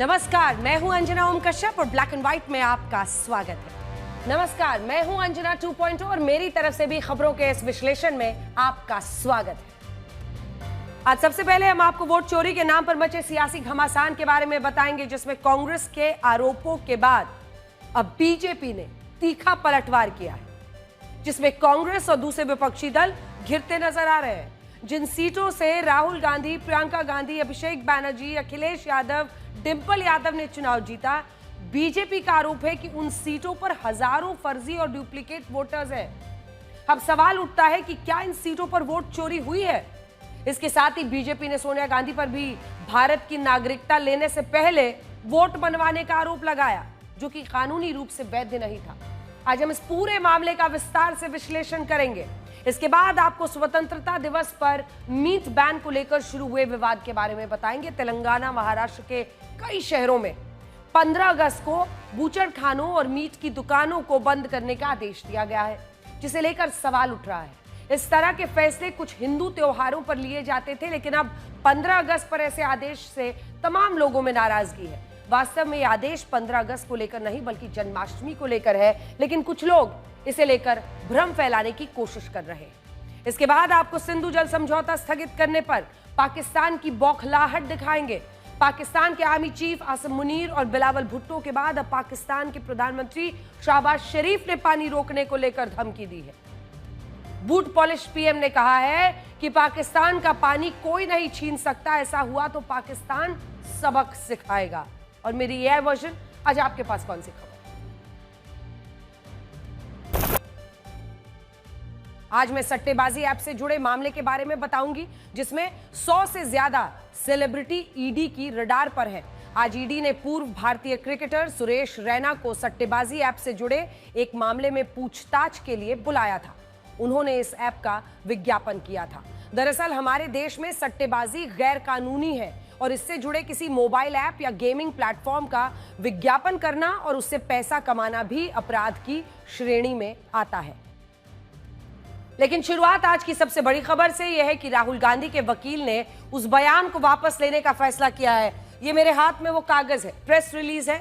नमस्कार, मैं हूं अंजना ओम कश्यप और ब्लैक एंड व्हाइट में आपका स्वागत है। नमस्कार, मैं हूं अंजना 2.0 और मेरी तरफ से भी खबरों के इस विश्लेषण में आपका स्वागत है। आज सबसे पहले हम आपको वोट चोरी के नाम पर मचे सियासी घमासान के बारे में बताएंगे, जिसमें कांग्रेस के आरोपों के बाद अब बीजेपी ने तीखा पलटवार किया है, जिसमें कांग्रेस और दूसरे विपक्षी दल घिरते नजर आ रहे हैं। जिन सीटों से राहुल गांधी, प्रियंका गांधी, अभिषेक बैनर्जी, अखिलेश यादव, डिंपल यादव ने चुनाव जीता, बीजेपी का आरोप है कि उन सीटों पर हजारों फर्जी और डुप्लीकेट वोटर्स हैं। अब सवाल उठता है कि क्या इन सीटों पर वोट चोरी हुई है? इसके साथ ही बीजेपी ने सोनिया गांधी पर भी भारत की नागरिकता लेने से पहले वोट बनवाने का आरोप लगाया, जो कि कानूनी रूप से वैध नहीं था। आज हम इस पूरे मामले का विस्तार से विश्लेषण करेंगे। इसके बाद आपको स्वतंत्रता दिवस पर मीट बैन को लेकर शुरू हुए विवाद के बारे में बताएंगे। तेलंगाना, महाराष्ट्र के कई शहरों में 15 अगस्त को बूचड़खानों और मीट की दुकानों को बंद करने का आदेश दिया गया है, जिसे लेकर सवाल उठ रहा है। इस तरह के फैसले कुछ हिंदू त्योहारों पर लिए जाते थे, लेकिन अब 15 अगस्त पर ऐसे आदेश से तमाम लोगों में नाराजगी है। वास्तव में यह आदेश 15 अगस्त को लेकर नहीं बल्कि जन्माष्टमी को लेकर है, लेकिन कुछ लोग इसे लेकर भ्रम फैलाने की कोशिश कर रहे हैं। इसके बाद आपको सिंधु जल समझौता स्थगित करने पर पाकिस्तान की बौखलाहट दिखाएंगे। पाकिस्तान के आर्मी चीफ आसिम मुनीर और बिलावल भुट्टो के बाद अब पाकिस्तान के प्रधानमंत्री शहबाज शरीफ ने पानी रोकने को लेकर धमकी दी है। बूट पॉलिश पीएम ने कहा है कि पाकिस्तान का पानी कोई नहीं छीन सकता, ऐसा हुआ तो पाकिस्तान सबक सिखाएगा। और मेरी यह वर्जन, आज आपके पास कौन सी खबर? आज मैं सट्टेबाजी ऐप से जुड़े मामले के बारे में बताऊंगी, जिसमें 100 से ज्यादा सेलिब्रिटी ईडी की रडार पर है। आज ईडी ने पूर्व भारतीय क्रिकेटर सुरेश रैना को सट्टेबाजी ऐप से जुड़े एक मामले में पूछताछ के लिए बुलाया था। उन्होंने इस ऐप का विज्ञापन किया था। दरअसल हमारे देश में सट्टेबाजी गैर कानूनी है और इससे जुड़े किसी मोबाइल ऐप या गेमिंग प्लेटफॉर्म का विज्ञापन करना और उससे पैसा कमाना भी अपराध की श्रेणी में आता है। लेकिन शुरुआत आज की सबसे बड़ी खबर से यह है कि राहुल गांधी के वकील ने उस बयान को वापस लेने का फैसला किया है। ये मेरे हाथ में वो कागज है, प्रेस रिलीज है।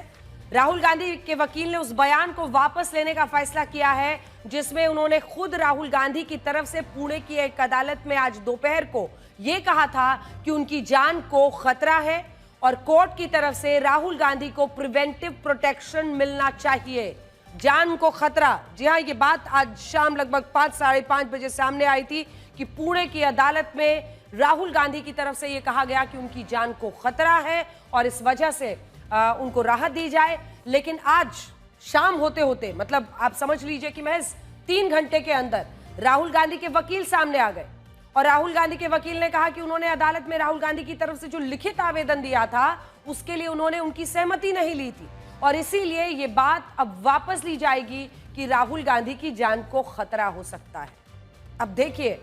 राहुल गांधी के वकील ने उस बयान को वापस लेने का फैसला किया है, जिसमें उन्होंने खुद राहुल गांधी की तरफ से पुणे की एक अदालत में आज दोपहर को यह कहा था कि उनकी जान को खतरा है और कोर्ट की तरफ से राहुल गांधी को प्रिवेंटिव प्रोटेक्शन मिलना चाहिए। जान को खतरा, जी हां, ये बात आज शाम लगभग 5, साढ़े 5 बजे सामने आई थी कि पुणे की अदालत में राहुल गांधी की तरफ से यह कहा गया कि उनकी जान को खतरा है और इस वजह से उनको राहत दी जाए। लेकिन आज शाम होते होते, मतलब आप समझ लीजिए कि महज 3 घंटे के अंदर राहुल गांधी के वकील सामने आ गए और राहुल गांधी के वकील ने कहा कि उन्होंने अदालत में राहुल गांधी की तरफ से जो लिखित आवेदन दिया था उसके लिए उन्होंने उनकी सहमति नहीं ली थी और इसीलिए ये बात अब वापस ली जाएगी कि राहुल गांधी की जान को खतरा हो सकता है। अब देखिए,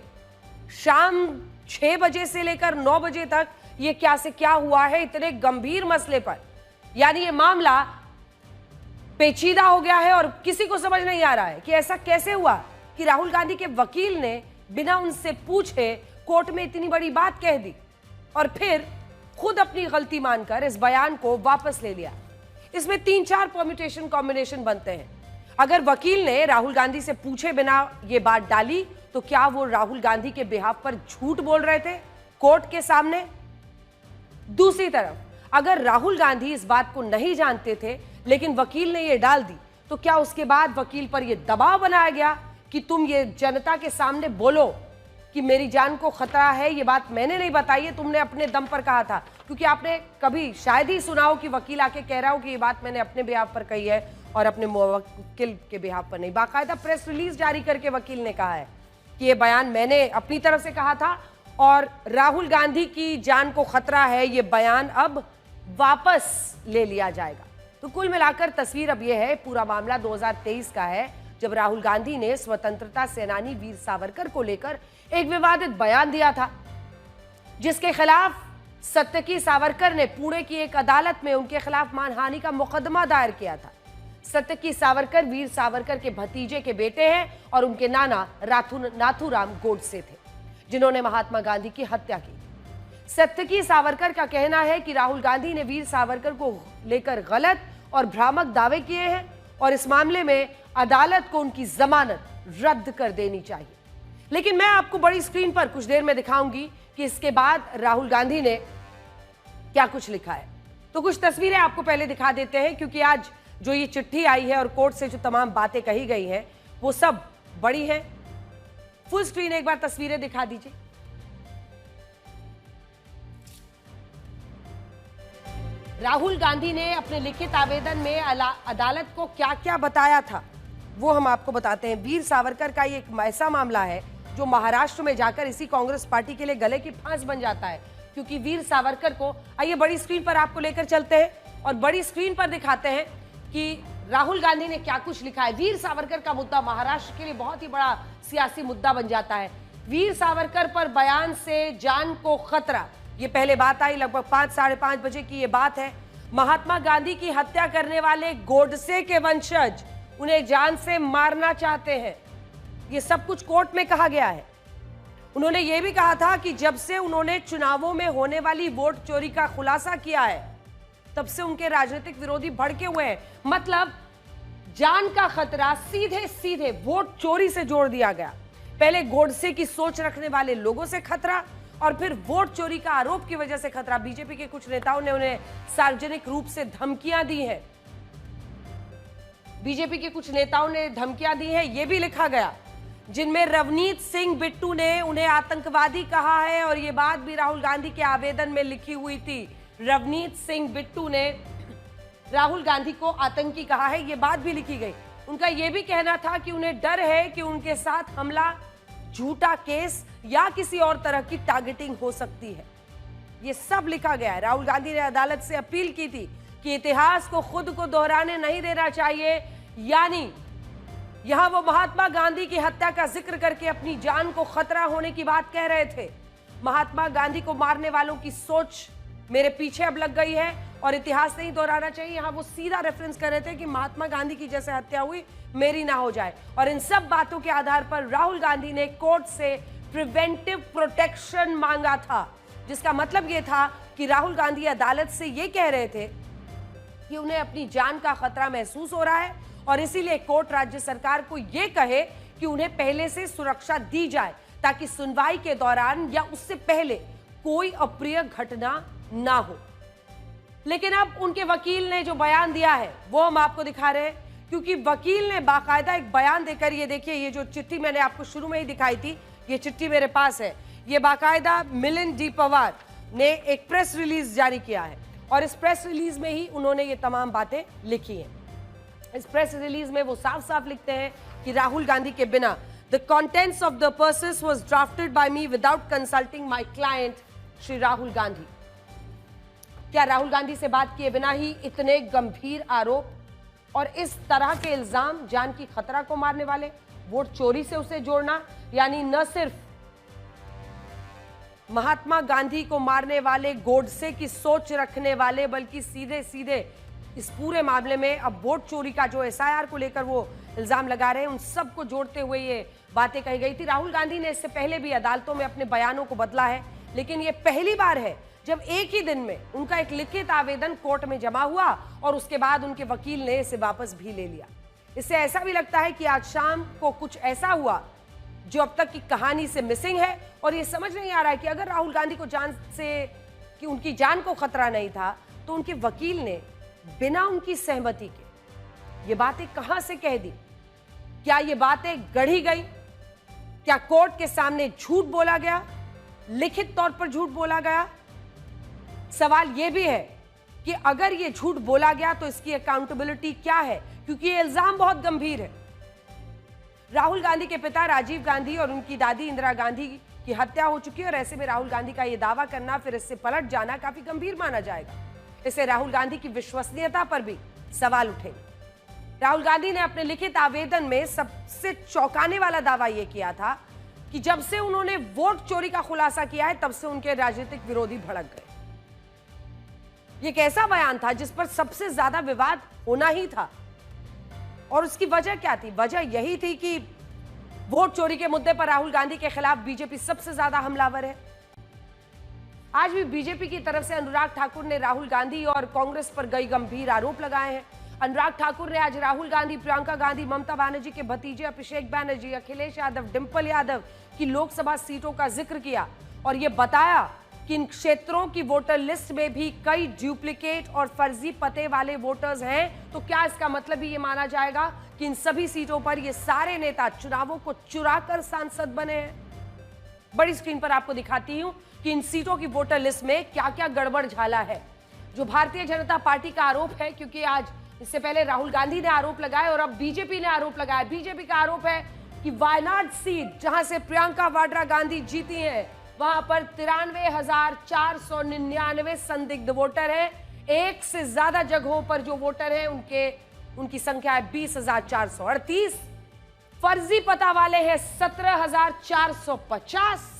शाम 6 बजे से लेकर 9 बजे तक ये क्या से क्या हुआ है इतने गंभीर मसले पर। यानी ये मामला पेचीदा हो गया है और किसी को समझ नहीं आ रहा है कि ऐसा कैसे हुआ कि राहुल गांधी के वकील ने बिना उनसे पूछे कोर्ट में इतनी बड़ी बात कह दी और फिर खुद अपनी गलती मानकर इस बयान को वापस ले लिया। इसमें 3-4 परम्यूटेशन कॉम्बिनेशन बनते हैं। अगर वकील ने राहुल गांधी से पूछे बिना ये बात डाली तो क्या वो राहुल गांधी के बिहाफ पर झूठ बोल रहे थे कोर्ट के सामने? दूसरी तरफ अगर राहुल गांधी इस बात को नहीं जानते थे लेकिन वकील ने ये डाल दी, तो क्या उसके बाद वकील पर यह दबाव बनाया गया कि तुम ये जनता के सामने बोलो कि मेरी जान को खतरा है, ये बात मैंने नहीं बताई है, तुमने अपने दम पर कहा था? क्योंकि आपने कभी शायद ही सुना हो कि वकील आके कह रहा हो कि ये बात मैंने अपने बिहाफ पर कही है और अपने वकील के बिहाफ पर नहीं। बाकायदा प्रेस रिलीज जारी करके वकील ने कहा है कि ये बयान मैंने अपनी तरफ से कहा था और राहुल गांधी की जान को खतरा है, ये बयान अब वापस ले लिया जाएगा। तो कुल मिलाकर तस्वीर अब यह है, पूरा मामला 2023 का है, जब राहुल गांधी ने स्वतंत्रता सेनानी वीर सावरकर को लेकर एक विवादित बयान दिया था, जिसके खिलाफ सत्यकी सावरकर ने पुणे की एक अदालत में उनके खिलाफ मानहानि का मुकदमा दायर किया था। सत्यकी सावरकर वीर सावरकर के भतीजे के बेटे हैं और उनके नाना नाथूराम गोडसे थे, जिन्होंने महात्मा गांधी की हत्या की। सत्यकी सावरकर का कहना है कि राहुल गांधी ने वीर सावरकर को लेकर गलत और भ्रामक दावे किए हैं और इस मामले में अदालत को उनकी जमानत रद्द कर देनी चाहिए। लेकिन मैं आपको बड़ी स्क्रीन पर कुछ देर में दिखाऊंगी कि इसके बाद राहुल गांधी ने क्या कुछ लिखा है। तो कुछ तस्वीरें आपको पहले दिखा देते हैं, क्योंकि आज जो ये चिट्ठी आई है और कोर्ट से जो तमाम बातें कही गई हैं वो सब बड़ी हैं। फुल स्क्रीन एक बार तस्वीरें दिखा दीजिए। राहुल गांधी ने अपने लिखित आवेदन में अदालत को क्या क्या बताया था वो हम आपको बताते हैं। वीर सावरकर का ये एक ऐसा मामला है जो महाराष्ट्र में जाकर इसी कांग्रेस पार्टी के लिए गले की फांस बन जाता है, क्योंकि वीर सावरकर को, आइए बड़ी स्क्रीन पर आपको लेकर चलते हैं और बड़ी स्क्रीन पर दिखाते हैं कि राहुल गांधी ने क्या कुछ लिखा है। वीर सावरकर का मुद्दा महाराष्ट्र के लिए बहुत ही बड़ा सियासी मुद्दा बन जाता है। वीर सावरकर पर बयान से जान को खतरा, ये पहले बात आई, लगभग 5 साढ़े 5 बजे की ये बात है। महात्मा गांधी की हत्या करने वाले गोडसे के वंशज उन्हें जान से मारना चाहते हैं, ये सब कुछ कोर्ट में कहा गया है। उन्होंने ये भी कहा था कि जब से उन्होंने चुनावों में होने वाली वोट चोरी का खुलासा किया है तब से उनके राजनीतिक विरोधी भड़के हुए हैं। मतलब जान का खतरा सीधे सीधे वोट चोरी से जोड़ दिया गया। पहले गोडसे की सोच रखने वाले लोगों से खतरा और फिर वोट चोरी का आरोप की वजह से खतरा। बीजेपी के कुछ नेताओं ने उन्हें सार्वजनिक रूप से धमकियां दी हैं। बीजेपी के कुछ नेताओं ने धमकियां दी हैं, यह भी लिखा गया, जिनमें रवनीत सिंह बिट्टू ने उन्हें आतंकवादी कहा है और यह बात भी राहुल गांधी के आवेदन में लिखी हुई थी। रवनीत सिंह बिट्टू ने राहुल गांधी को आतंकी कहा है, यह बात भी लिखी गई। उनका यह भी कहना था कि उन्हें डर है कि उनके साथ हमला, झूठा केस या किसी और तरह की टारगेटिंग हो सकती है। यह सब लिखा गया है। राहुल गांधी ने अदालत से अपील की थी कि इतिहास को खुद को दोहराने नहीं देना चाहिए, यानी यहां वो महात्मा गांधी की हत्या का जिक्र करके अपनी जान को खतरा होने की बात कह रहे थे। महात्मा गांधी को मारने वालों की सोच मेरे पीछे अब लग गई है और इतिहास नहीं दोहराना चाहिए। यहां वो सीधा रेफरेंस कर रहे थे कि महात्मा गांधी की जैसे हत्या हुई मेरी ना हो जाए। और इन सब बातों के आधार पर राहुल गांधी ने कोर्ट से प्रिवेंटिव प्रोटेक्शन मांगा था, जिसका मतलब यह था कि राहुल गांधी अदालत से यह कह रहे थे कि उन्हें अपनी जान का खतरा महसूस हो रहा है और इसीलिए कोर्ट राज्य सरकार को यह कहे कि उन्हें पहले से सुरक्षा दी जाए ताकि सुनवाई के दौरान या उससे पहले कोई अप्रिय घटना ना हो। लेकिन अब उनके वकील ने जो बयान दिया है वो हम आपको दिखा रहे हैं, क्योंकि वकील ने बाकायदा एक बयान देकर, ये देखिए, ये जो चिट्ठी मैंने आपको शुरू में ही दिखाई थी, ये चिट्ठी मेरे पास है। ये बाकायदा मिलिंद डी पवार ने एक प्रेस रिलीज जारी किया है और इस प्रेस रिलीज में ही उन्होंने ये तमाम बातें लिखी हैं। इस प्रेस रिलीज में वो साफ साफ लिखते हैं कि राहुल गांधी के बिना the contents of the process was drafted bye me without consulting my client Shri Rahul Gandhi. क्या राहुल गांधी से बात किए बिना ही इतने गंभीर आरोप और इस तरह के इल्जाम, जान की खतरा को मारने वाले, वोट चोरी से उसे जोड़ना, यानी न सिर्फ महात्मा गांधी को मारने वाले, गोडसे की सोच रखने वाले, बल्कि सीधे सीधे इस पूरे मामले में अब वोट चोरी का जो एसआईआर को लेकर वो इल्जाम लगा रहे हैं, उन सबको जोड़ते हुए ये बातें कही गई थी। राहुल गांधी ने इससे पहले भी अदालतों में अपने बयानों को बदला है, लेकिन ये पहली बार है जब एक ही दिन में उनका एक लिखित आवेदन कोर्ट में जमा हुआ और उसके बाद उनके वकील ने इसे वापस भी ले लिया। इससे ऐसा भी लगता है कि आज शाम को कुछ ऐसा हुआ जो अब तक की कहानी से मिसिंग है और ये समझ नहीं आ रहा है कि अगर राहुल गांधी को जान से, कि उनकी जान को खतरा नहीं था, तो उनके वकील ने बिना उनकी सहमति के ये बातें कहां से कह दी? क्या ये बातें गढ़ी गई? क्या कोर्ट के सामने झूठ बोला गया, लिखित तौर पर झूठ बोला गया? सवाल यह भी है कि अगर यह झूठ बोला गया तो इसकी अकाउंटेबिलिटी क्या है, क्योंकि यह इल्जाम बहुत गंभीर है। राहुल गांधी के पिता राजीव गांधी और उनकी दादी इंदिरा गांधी की हत्या हो चुकी है और ऐसे में राहुल गांधी का यह दावा करना, फिर इससे पलट जाना काफी गंभीर माना जाएगा। इससे राहुल गांधी की विश्वसनीयता पर भी सवाल उठेंगे। राहुल गांधी ने अपने लिखित आवेदन में सबसे चौंकाने वाला दावा यह किया था कि जब से उन्होंने वोट चोरी का खुलासा किया है तब से उनके राजनीतिक विरोधी भड़क गए। यह एक ऐसा बयान था जिस पर सबसे ज्यादा विवाद होना ही था और उसकी वजह क्या थी? वजह यही थी कि वोट चोरी के मुद्दे पर राहुल गांधी के खिलाफ बीजेपी सबसे ज्यादा हमलावर है। आज भी बीजेपी की तरफ से अनुराग ठाकुर ने राहुल गांधी और कांग्रेस पर कई गंभीर आरोप लगाए हैं। अनुराग ठाकुर ने आज राहुल गांधी, प्रियंका गांधी, ममता बनर्जी के भतीजे अभिषेक बनर्जी, अखिलेश यादव, डिंपल यादव की लोकसभा सीटों का जिक्र किया और यह बताया कि इन क्षेत्रों की वोटर लिस्ट में भी कई डुप्लीकेट और फर्जी पते वाले वोटर्स हैं। तो क्या इसका मतलब भी ये माना जाएगा कि इन सभी सीटों पर ये सारे नेता चुनावों को चुराकर सांसद बने हैं? बड़ी स्क्रीन पर आपको दिखाती हूं कि इन सीटों की वोटर लिस्ट में क्या क्या गड़बड़ झाला है। जो भारतीय जनता पार्टी का आरोप है, क्योंकि आज इससे पहले राहुल गांधी ने आरोप लगाया और अब बीजेपी ने आरोप लगाया। बीजेपी का आरोप है कि वायनाड सीट जहां से प्रियंका वाड्रा गांधी जीती हैं, वहां पर 93,499 संदिग्ध वोटर हैं। एक से ज्यादा जगहों पर जो वोटर हैं उनकी संख्या है 20,438। फर्जी पता वाले हैं 17,450।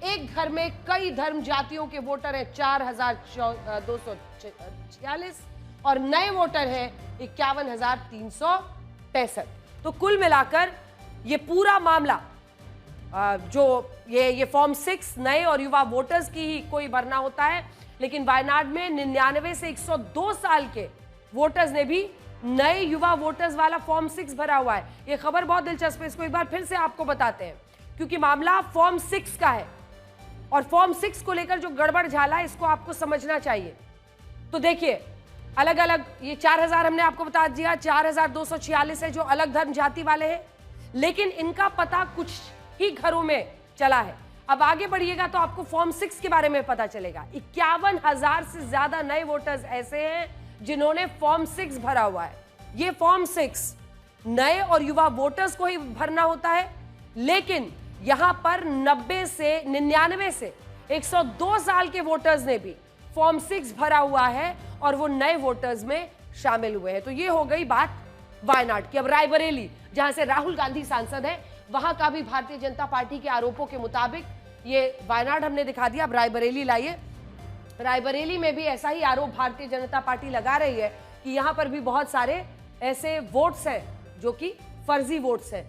एक घर में कई धर्म जातियों के वोटर हैं 4,246 और नए वोटर हैं 51,365। तो कुल मिलाकर ये पूरा मामला जो ये फॉर्म 6 नए और युवा वोटर्स की ही कोई भरना होता है, लेकिन वायनाड में 99 से 102 साल के वोटर्स ने भी नए युवा वोटर्स वाला फॉर्म 6 भरा हुआ है। ये खबर बहुत दिलचस्प है, इसको एक बार फिर से आपको बताते हैं क्योंकि मामला फॉर्म 6 का है और फॉर्म 6 को लेकर जो गड़बड़ झाला है इसको आपको समझना चाहिए। तो देखिए, अलग अलग ये 4,000 हमने आपको बता दिया, 4,246 है जो अलग धर्म जाति वाले हैं, लेकिन इनका पता कुछ ही घरों में चला है। अब आगे बढ़िएगा तो आपको फॉर्म 6 के बारे में पता चलेगा। 51,000 से ज्यादा नए वोटर्स ऐसे हैं जिन्होंने फॉर्म 6 भरा हुआ है। ये फॉर्म 6 नए और युवा वोटर्स को ही भरना होता है, लेकिन यहां पर 99 से 102 साल के वोटर्स ने भी फॉर्म 6 भरा हुआ है और वो नए वोटर्स में शामिल हुए हैं। तो ये हो गई बात वायनाड की। अब रायबरेली, जहां से राहुल गांधी सांसद है, वहां का भी भारतीय जनता पार्टी के आरोपों के मुताबिक, ये वायनाड हमने दिखा दिया, अब रायबरेली लाइए। रायबरेली में भी ऐसा ही आरोप भारतीय जनता पार्टी लगा रही है कि यहां पर भी बहुत सारे ऐसे वोट्स हैं जो कि फर्जी वोट्स हैं।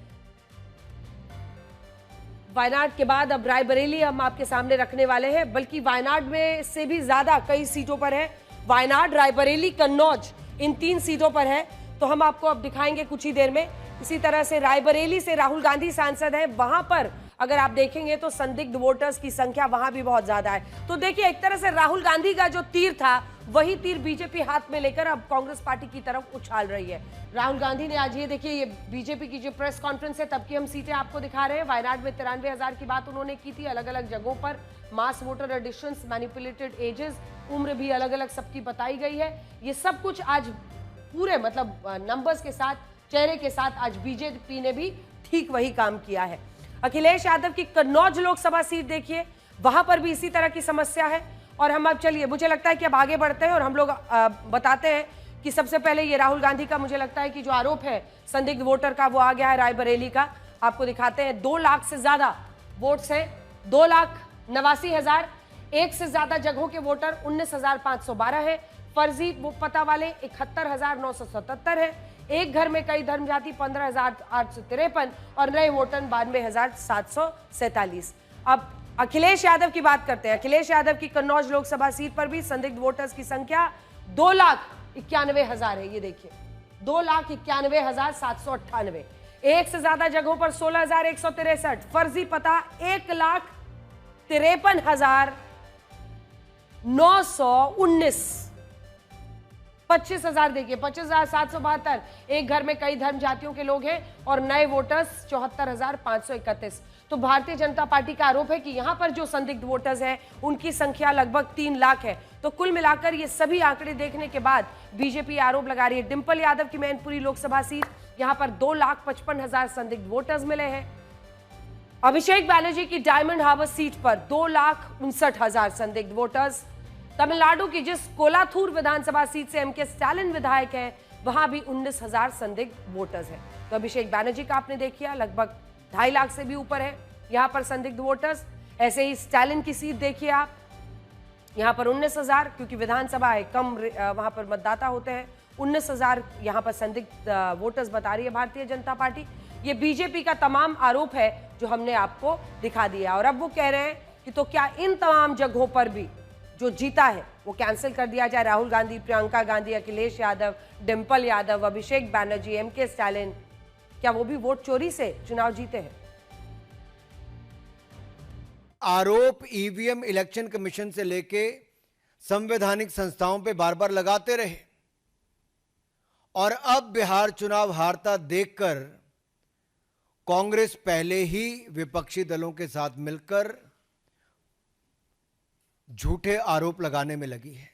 वायनाड के बाद अब रायबरेली हम आपके सामने रखने वाले हैं, बल्कि वायनाड में से भी ज्यादा कई सीटों पर है। वायनाड, रायबरेली, कन्नौज, इन 3 सीटों पर है। तो हम आपको अब दिखाएंगे कुछ ही देर में। इसी तरह से रायबरेली से राहुल गांधी सांसद हैं, वहां पर अगर आप देखेंगे तो संदिग्ध वोटर्स की संख्या वहां भी बहुत ज्यादा है। तो देखिए, एक तरह से राहुल गांधी का जो तीर था वही तीर बीजेपी हाथ में लेकर अब कांग्रेस पार्टी की तरफ उछाल रही है। राहुल गांधी ने आज, ये देखिए, ये बीजेपी की जो प्रेस कॉन्फ्रेंस है तब की हम सीटें आपको दिखा रहे हैं। वायनाड में 93,000 की बात उन्होंने की थी। अलग अलग जगहों पर मास वोटर एडिशंस, मैनिपुलेटेड एजेस, उम्र भी अलग अलग सबकी बताई गई है। ये सब कुछ आज पूरे नंबर्स के साथ, चेहरे के साथ आज बीजेपी ने भी ठीक वही काम किया है। अखिलेश यादव की कन्नौज लोकसभा सीट देखिए, वहां पर भी इसी तरह की समस्या है। और हम अब चलिए, मुझे लगता है कि अब आगे बढ़ते हैं और हम लोग बताते हैं कि सबसे पहले ये राहुल गांधी का, मुझे लगता है कि जो आरोप है संदिग्ध वोटर का, वो आ गया है रायबरेली का। आपको दिखाते हैं 2 लाख से ज्यादा वोट्स हैं, 2,89,000। एक से ज्यादा जगहों के वोटर 19,512 है। फर्जी पता वाले 71,977 है। एक घर में कई धर्म जाति 15,853 और नए वोटर 92,747। अब अखिलेश यादव की बात करते हैं। अखिलेश यादव की कन्नौज लोकसभा सीट पर भी संदिग्ध वोटर्स की संख्या 2,91,000 है। ये देखिए, 2,91,798। एक से ज्यादा जगहों पर 16,163। फर्जी पता 1,53,919। 25,000 देखिए, 25,772। एक घर में कई धर्म जातियों के लोग हैं और नए वोटर्स 74,531। तो भारतीय जनता पार्टी का आरोप है कि यहां पर जो संदिग्ध वोटर्स हैं उनकी संख्या लगभग 3 लाख है। तो कुल मिलाकर ये सभी आंकड़े देखने के बाद बीजेपी आरोप लगा रही है। डिंपल यादव की मैनपुरी लोकसभा सीट, यहां पर 2,55,000 संदिग्ध वोटर्स मिले हैं। अभिषेक बनर्जी की डायमंड हार्बर सीट पर 2,59,000 संदिग्ध वोटर्स। तमिलनाडु की जिस कोलाथूर विधानसभा सीट से एमके स्टालिन विधायक हैं, वहां भी 19,000 संदिग्ध वोटर्स हैं। तो अभिषेक बनर्जी का आपने देखिए, लगभग 2.5 लाख से भी ऊपर है यहां पर संदिग्ध वोटर्स। ऐसे ही स्टालिन की सीट देखिए आप, यहां पर 19,000, क्योंकि विधानसभा है, कम वहां पर मतदाता होते हैं। 19,000 यहां पर संदिग्ध वोटर्स बता रही है भारतीय जनता पार्टी। ये बीजेपी का तमाम आरोप है जो हमने आपको दिखा दिया। और अब वो कह रहे हैं कि तो क्या इन तमाम जगहों पर भी जो जीता है वो कैंसिल कर दिया जाए। राहुल गांधी, प्रियंका गांधी, अखिलेश यादव, डिंपल यादव, अभिषेक बैनर्जी, एमके स्टालिन, क्या वो भी वोट चोरी से चुनाव जीते हैं? आरोप ईवीएम इलेक्शन कमीशन से लेके संवैधानिक संस्थाओं पे बार बार लगाते रहे और अब बिहार चुनाव हारता देखकर कांग्रेस पहले ही विपक्षी दलों के साथ मिलकर झूठे आरोप लगाने में लगी है।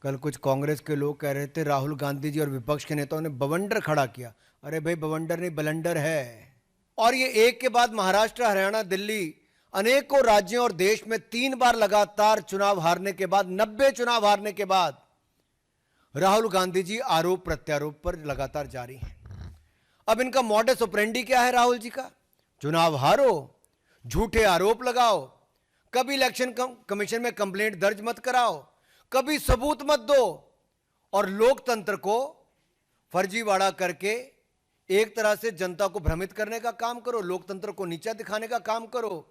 कल कुछ कांग्रेस के लोग कह रहे थे राहुल गांधी जी और विपक्ष के नेताओं ने बवंडर खड़ा किया। अरे भाई, बवंडर नहीं, बलंडर है। और ये एक के बाद महाराष्ट्र, हरियाणा, दिल्ली, अनेकों राज्यों और देश में 3 बार लगातार चुनाव हारने के बाद, 90 चुनाव हारने के बाद राहुल गांधी जी आरोप प्रत्यारोप पर लगातार जारी हैं। अब इनका मॉडस ऑपरेंडी क्या है राहुल जी का? चुनाव हारो, झूठे आरोप लगाओ, कभी इलेक्शन कमीशन में कंप्लेंट दर्ज मत कराओ, कभी सबूत मत दो और लोकतंत्र को फर्जीवाड़ा करके एक तरह से जनता को भ्रमित करने का काम करो, लोकतंत्र को नीचा दिखाने का काम करो।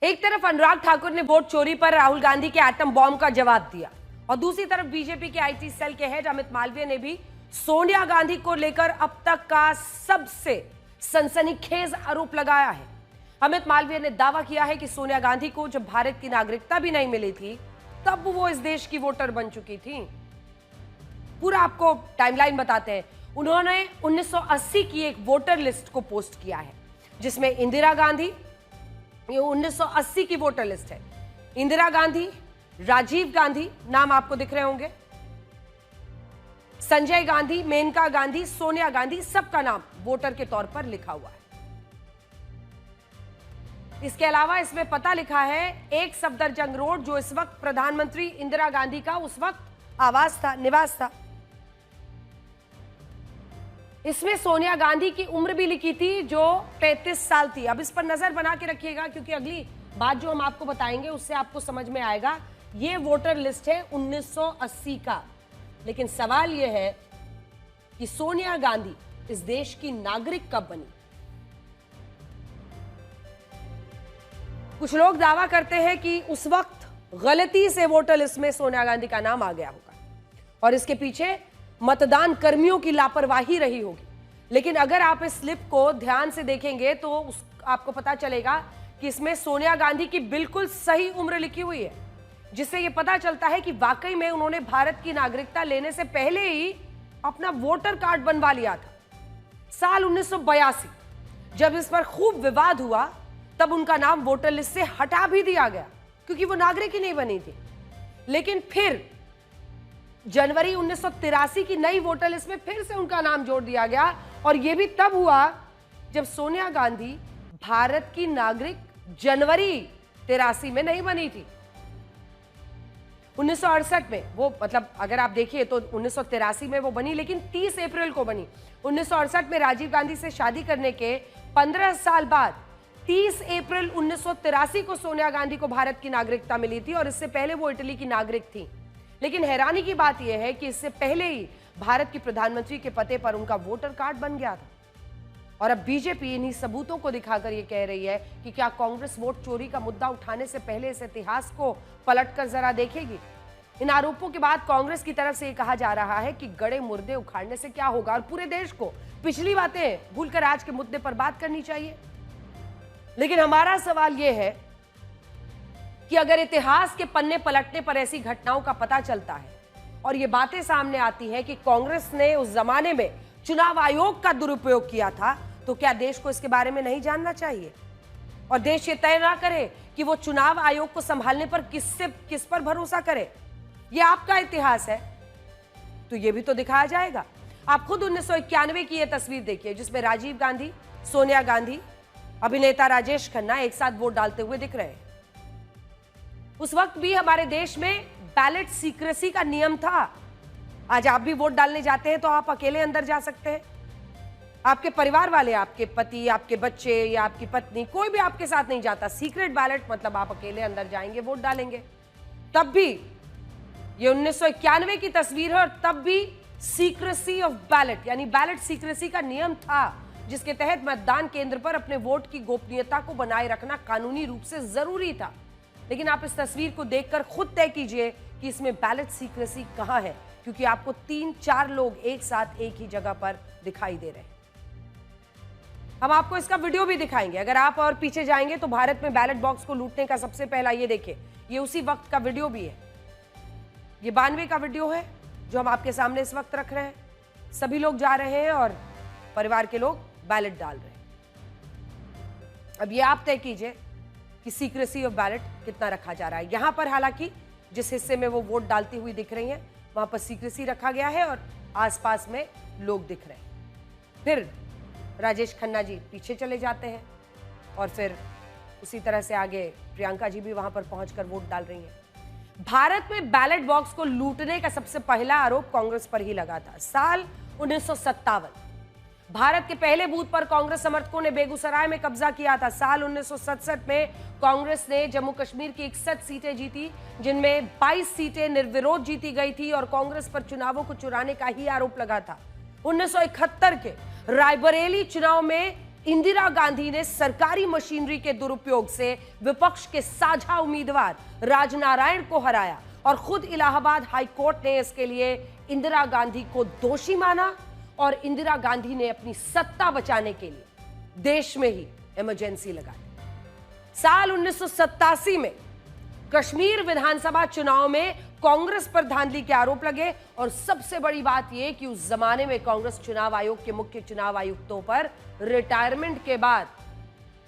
एक तरफ अनुराग ठाकुर ने वोट चोरी पर राहुल गांधी के एटम बॉम्ब का जवाब दिया और दूसरी तरफ बीजेपी के आईटी सेल के हेड अमित मालवीय ने भी सोनिया गांधी को लेकर अब तक का सबसे सनसनीखेज आरोप लगाया है। अमित मालवीय ने दावा किया है कि सोनिया गांधी को जब भारत की नागरिकता भी नहीं मिली थी तब वो इस देश की वोटर बन चुकी थी। पूरा आपको टाइमलाइन बताते हैं। उन्होंने 1980 की एक वोटर लिस्ट को पोस्ट किया है जिसमें इंदिरा गांधी, ये 1980 की वोटर लिस्ट है, इंदिरा गांधी, राजीव गांधी, नाम आपको दिख रहे होंगे, संजय गांधी, मेनका गांधी, सोनिया गांधी, सबका नाम वोटर के तौर पर लिखा हुआ है। इसके अलावा इसमें पता लिखा है एक सफदरजंग रोड, जो इस वक्त प्रधानमंत्री इंदिरा गांधी का उस वक्त आवास था, निवास था। इसमें सोनिया गांधी की उम्र भी लिखी थी जो 33 साल थी। अब इस पर नजर बना के रखिएगा क्योंकि अगली बात जो हम आपको बताएंगे उससे आपको समझ में आएगा। ये वोटर लिस्ट है 1980 का, लेकिन सवाल यह है कि सोनिया गांधी इस देश की नागरिक कब बनी? कुछ लोग दावा करते हैं कि उस वक्त गलती से वोटर लिस्ट में सोनिया गांधी का नाम आ गया होगा और इसके पीछे मतदान कर्मियों की लापरवाही रही होगी। लेकिन अगर आप इस स्लिप को ध्यान से देखेंगे तो आपको पता चलेगा कि इसमें सोनिया गांधी की बिल्कुल सही उम्र लिखी हुई है, जिससे यह पता चलता है कि वाकई में उन्होंने भारत की नागरिकता लेने से पहले ही अपना वोटर कार्ड बनवा लिया था। साल 1982 जब इस पर खूब विवाद हुआ तब उनका नाम वोटर लिस्ट से हटा भी दिया गया क्योंकि वो नागरिक ही नहीं बनी थी। लेकिन फिर जनवरी 1983 की नई वोटर लिस्ट में फिर से उनका नाम जोड़ दिया गया और यह भी तब हुआ जब सोनिया गांधी भारत की नागरिक जनवरी 83 में नहीं बनी थी। 1968 में वो, मतलब अगर आप देखिए तो 1983 में वो बनी, लेकिन 30 अप्रैल को बनी। 1968 में राजीव गांधी से शादी करने के 15 साल बाद 30 अप्रैल 1983 को सोनिया गांधी को भारत की नागरिकता मिली थी और इससे पहले वो इटली की नागरिक थी। लेकिन हैरानी की बात यह है कि इससे पहले ही भारत की प्रधानमंत्री के पते पर उनका वोटर कार्ड बन गया था। और अब बीजेपी इन्हीं सबूतों को दिखाकर यह कह रही है कि क्या कांग्रेस वोट चोरी का मुद्दा उठाने से पहले इस इतिहास को पलटकर जरा देखेगी। इन आरोपों के बाद कांग्रेस की तरफ से यह कहा जा रहा है कि गड़े मुर्दे उखाड़ने से क्या होगा और पूरे देश को पिछली बातें भूलकर आज के मुद्दे पर बात करनी चाहिए। लेकिन हमारा सवाल यह है कि अगर इतिहास के पन्ने पलटने पर ऐसी घटनाओं का पता चलता है और ये बातें सामने आती हैं कि कांग्रेस ने उस जमाने में चुनाव आयोग का दुरुपयोग किया था, तो क्या देश को इसके बारे में नहीं जानना चाहिए और देश ये तय ना करे कि वो चुनाव आयोग को संभालने पर किस पर भरोसा करे? ये आपका इतिहास है तो ये भी तो दिखाया जाएगा। आप खुद 1991 की ये तस्वीर देखिए जिसमें राजीव गांधी, सोनिया गांधी, अभिनेता राजेश खन्ना एक साथ वोट डालते हुए दिख रहे हैं। उस वक्त भी हमारे देश में बैलेट सीक्रेसी का नियम था। आज आप भी वोट डालने जाते हैं तो आप अकेले अंदर जा सकते हैं, आपके परिवार वाले, आपके पति, आपके बच्चे या आपकी पत्नी, कोई भी आपके साथ नहीं जाता। सीक्रेट बैलेट मतलब आप अकेले अंदर जाएंगे, वोट डालेंगे। तब भी ये 1991 की तस्वीर है और तब भी सीक्रेसी ऑफ बैलेट यानी बैलेट सीक्रेसी का नियम था जिसके तहत मतदान केंद्र पर अपने वोट की गोपनीयता को बनाए रखना कानूनी रूप से जरूरी था। लेकिन आप इस तस्वीर को देखकर खुद तय कीजिए कि इसमें बैलेट सीक्रेसी कहां है, क्योंकि आपको 3-4 लोग एक साथ एक ही जगह पर दिखाई दे रहे हैं। हम आपको इसका वीडियो भी दिखाएंगे। अगर आप और पीछे जाएंगे तो भारत में बैलेट बॉक्स को लूटने का सबसे पहला, ये देखिए, ये उसी वक्त का वीडियो भी है। ये 92 का वीडियो है जो हम आपके सामने इस वक्त रख रहे हैं। सभी लोग जा रहे हैं और परिवार के लोग बैलेट डाल रहे हैं। अब ये आप तय कीजिए कि सीक्रेसी ऑफ बैलेट कितना रखा जा रहा है। यहां पर हालांकि जिस हिस्से में वो वोट डालती हुई दिख रही हैं वहां पर सीक्रेसी रखा गया है और आसपास में लोग दिख रहे हैं। फिर राजेश खन्ना जी पीछे चले जाते हैं और फिर उसी तरह से आगे प्रियंका जी भी वहां पर पहुंचकर वोट डाल रही हैं। भारत में बैलेट बॉक्स को लूटने का सबसे पहला आरोप कांग्रेस पर ही लगा था। साल 1957 भारत के पहले बूथ पर कांग्रेस समर्थकों ने बेगूसराय में कब्जा किया था। साल 1967 में कांग्रेस ने जम्मू कश्मीर की 61 सीटें जीती, जिनमें 22 सीटें निर्विरोध जीती गई थी और कांग्रेस पर चुनावों को चुराने का ही आरोप लगा था। 1971 के रायबरेली चुनाव में इंदिरा गांधी ने सरकारी मशीनरी के दुरुपयोग से विपक्ष के साझा उम्मीदवार राजनारायण को हराया और खुद इलाहाबाद हाई कोर्ट ने इसके लिए इंदिरा गांधी को दोषी माना और इंदिरा गांधी ने अपनी सत्ता बचाने के लिए देश में ही इमरजेंसी लगाई। साल 1987 में कश्मीर विधानसभा चुनाव में कांग्रेस पर धांधली के आरोप लगे और सबसे बड़ी बात यह कि उस जमाने में कांग्रेस चुनाव आयोग के मुख्य चुनाव आयुक्तों पर रिटायरमेंट के बाद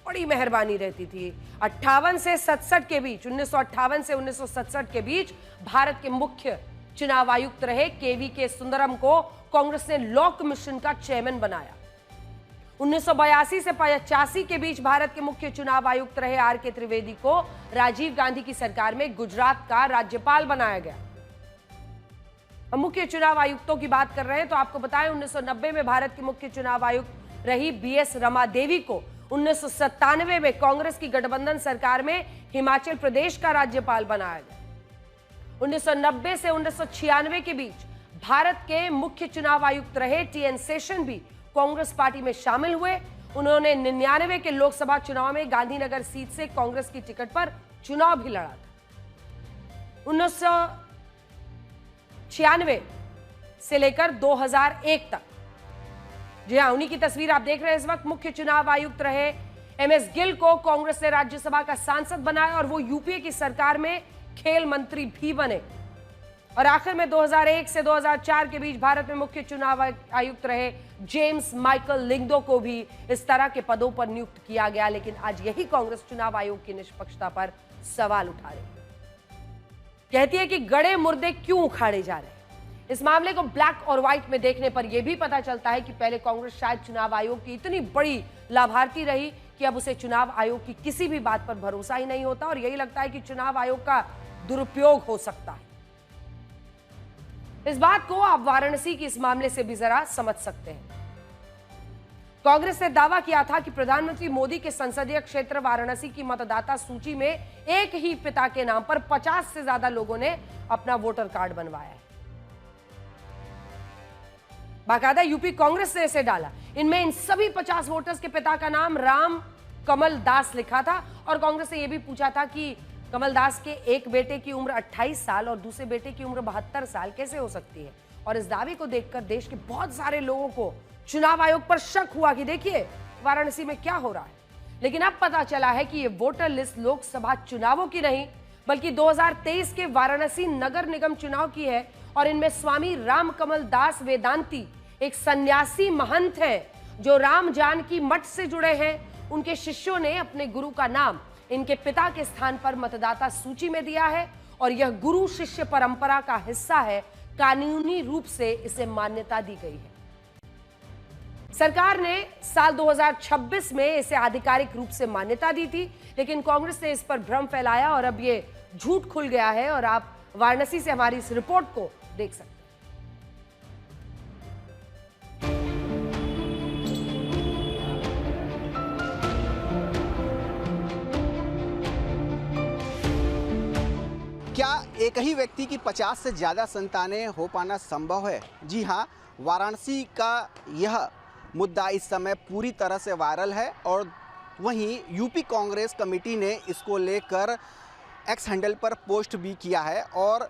बड़ी मेहरबानी रहती थी। 58 से 67 के बीच, 1958 से 1967 के बीच भारत के मुख्य चुनाव आयुक्त रहे केवी के सुंदरम को कांग्रेस ने लॉ कमीशन का चेयरमैन बनाया। 1982 से 85 के बीच भारत के मुख्य चुनाव आयुक्त रहे आर के त्रिवेदी को राजीव गांधी की सरकार में गुजरात का राज्यपाल बनाया गया। हम मुख्य चुनाव आयुक्तों की बात कर रहे हैं तो आपको बताएं 1990 में भारत के मुख्य चुनाव आयुक्त रही बीएस रमा देवी को 1997 में कांग्रेस की गठबंधन सरकार में हिमाचल प्रदेश का राज्यपाल बनाया गया। 1990 से 1996 के बीच भारत के मुख्य चुनाव आयुक्त रहे टीएन शेषन भी कांग्रेस पार्टी में शामिल हुए। उन्होंने 99 के लोकसभा चुनाव में गांधीनगर सीट से कांग्रेस की टिकट पर चुनाव भी लड़ा था। 1996 से लेकर 2001 तक, जी हां, उन्हीं की तस्वीर आप देख रहे हैं इस वक्त। मुख्य चुनाव आयुक्त रहे एमएस गिल को कांग्रेस ने राज्यसभा का सांसद बनाया और वो यूपीए की सरकार में खेल मंत्री भी बने। और आखिर में 2001 से 2004 के बीच भारत में मुख्य चुनाव आयुक्त रहे जेम्स माइकल लिंगडो को भी इस तरह के पदों पर नियुक्त किया गया। लेकिन आज यही कांग्रेस चुनाव आयोग की निष्पक्षता पर सवाल उठा रही है। कहती है कि गड़े मुर्दे क्यों उखाड़े जा रहे हैं। इस मामले को ब्लैक और व्हाइट में देखने पर यह भी पता चलता है कि पहले कांग्रेस शायद चुनाव आयोग की इतनी बड़ी लाभार्थी रही कि अब उसे चुनाव आयोग की किसी भी बात पर भरोसा ही नहीं होता और यही लगता है कि चुनाव आयोग का दुरुपयोग हो सकता है। इस बात को आप वाराणसी की इस मामले से भी जरा समझ सकते हैं। कांग्रेस ने दावा किया था कि प्रधानमंत्री मोदी के संसदीय क्षेत्र वाराणसी की मतदाता सूची में एक ही पिता के नाम पर 50 से ज्यादा लोगों ने अपना वोटर कार्ड बनवाया है। बाकायदा यूपी कांग्रेस ने इसे डाला। इनमें इन सभी 50 वोटर्स के पिता का नाम राम कमल दास लिखा था और कांग्रेस ने यह भी पूछा था कि कमल दास के एक बेटे की उम्र 28 साल और दूसरे बेटे की उम्र 72 साल कैसे हो सकती है। और इस दावे को देखकर देश के बहुत सारे लोगों को चुनाव आयोग पर शक हुआ कि देखिए वाराणसी में क्या हो रहा है। लेकिन अब पता चला है कि यह वोटर लिस्ट लोकसभा चुनावों की नहीं बल्कि 2023 के वाराणसी नगर निगम चुनाव की है और इनमें स्वामी राम कमल दास वेदांती एक सन्यासी महंत हैं जो राम जानकी मठ से जुड़े हैं। उनके शिष्यों ने अपने गुरु का नाम इनके पिता के स्थान पर मतदाता सूची में दिया है और यह गुरु शिष्य परंपरा का हिस्सा है। कानूनी रूप से इसे मान्यता दी गई है। सरकार ने साल 2026 में इसे आधिकारिक रूप से मान्यता दी थी, लेकिन कांग्रेस ने इस पर भ्रम फैलाया और अब ये झूठ खुल गया है और आप वाराणसी से हमारी इस रिपोर्ट को देख सकते हैं। क्या एक ही व्यक्ति की 50 से ज़्यादा संतानें हो पाना संभव है? जी हाँ, वाराणसी का यह मुद्दा इस समय पूरी तरह से वायरल है और वहीं यूपी कांग्रेस कमेटी ने इसको लेकर एक्स हैंडल पर पोस्ट भी किया है और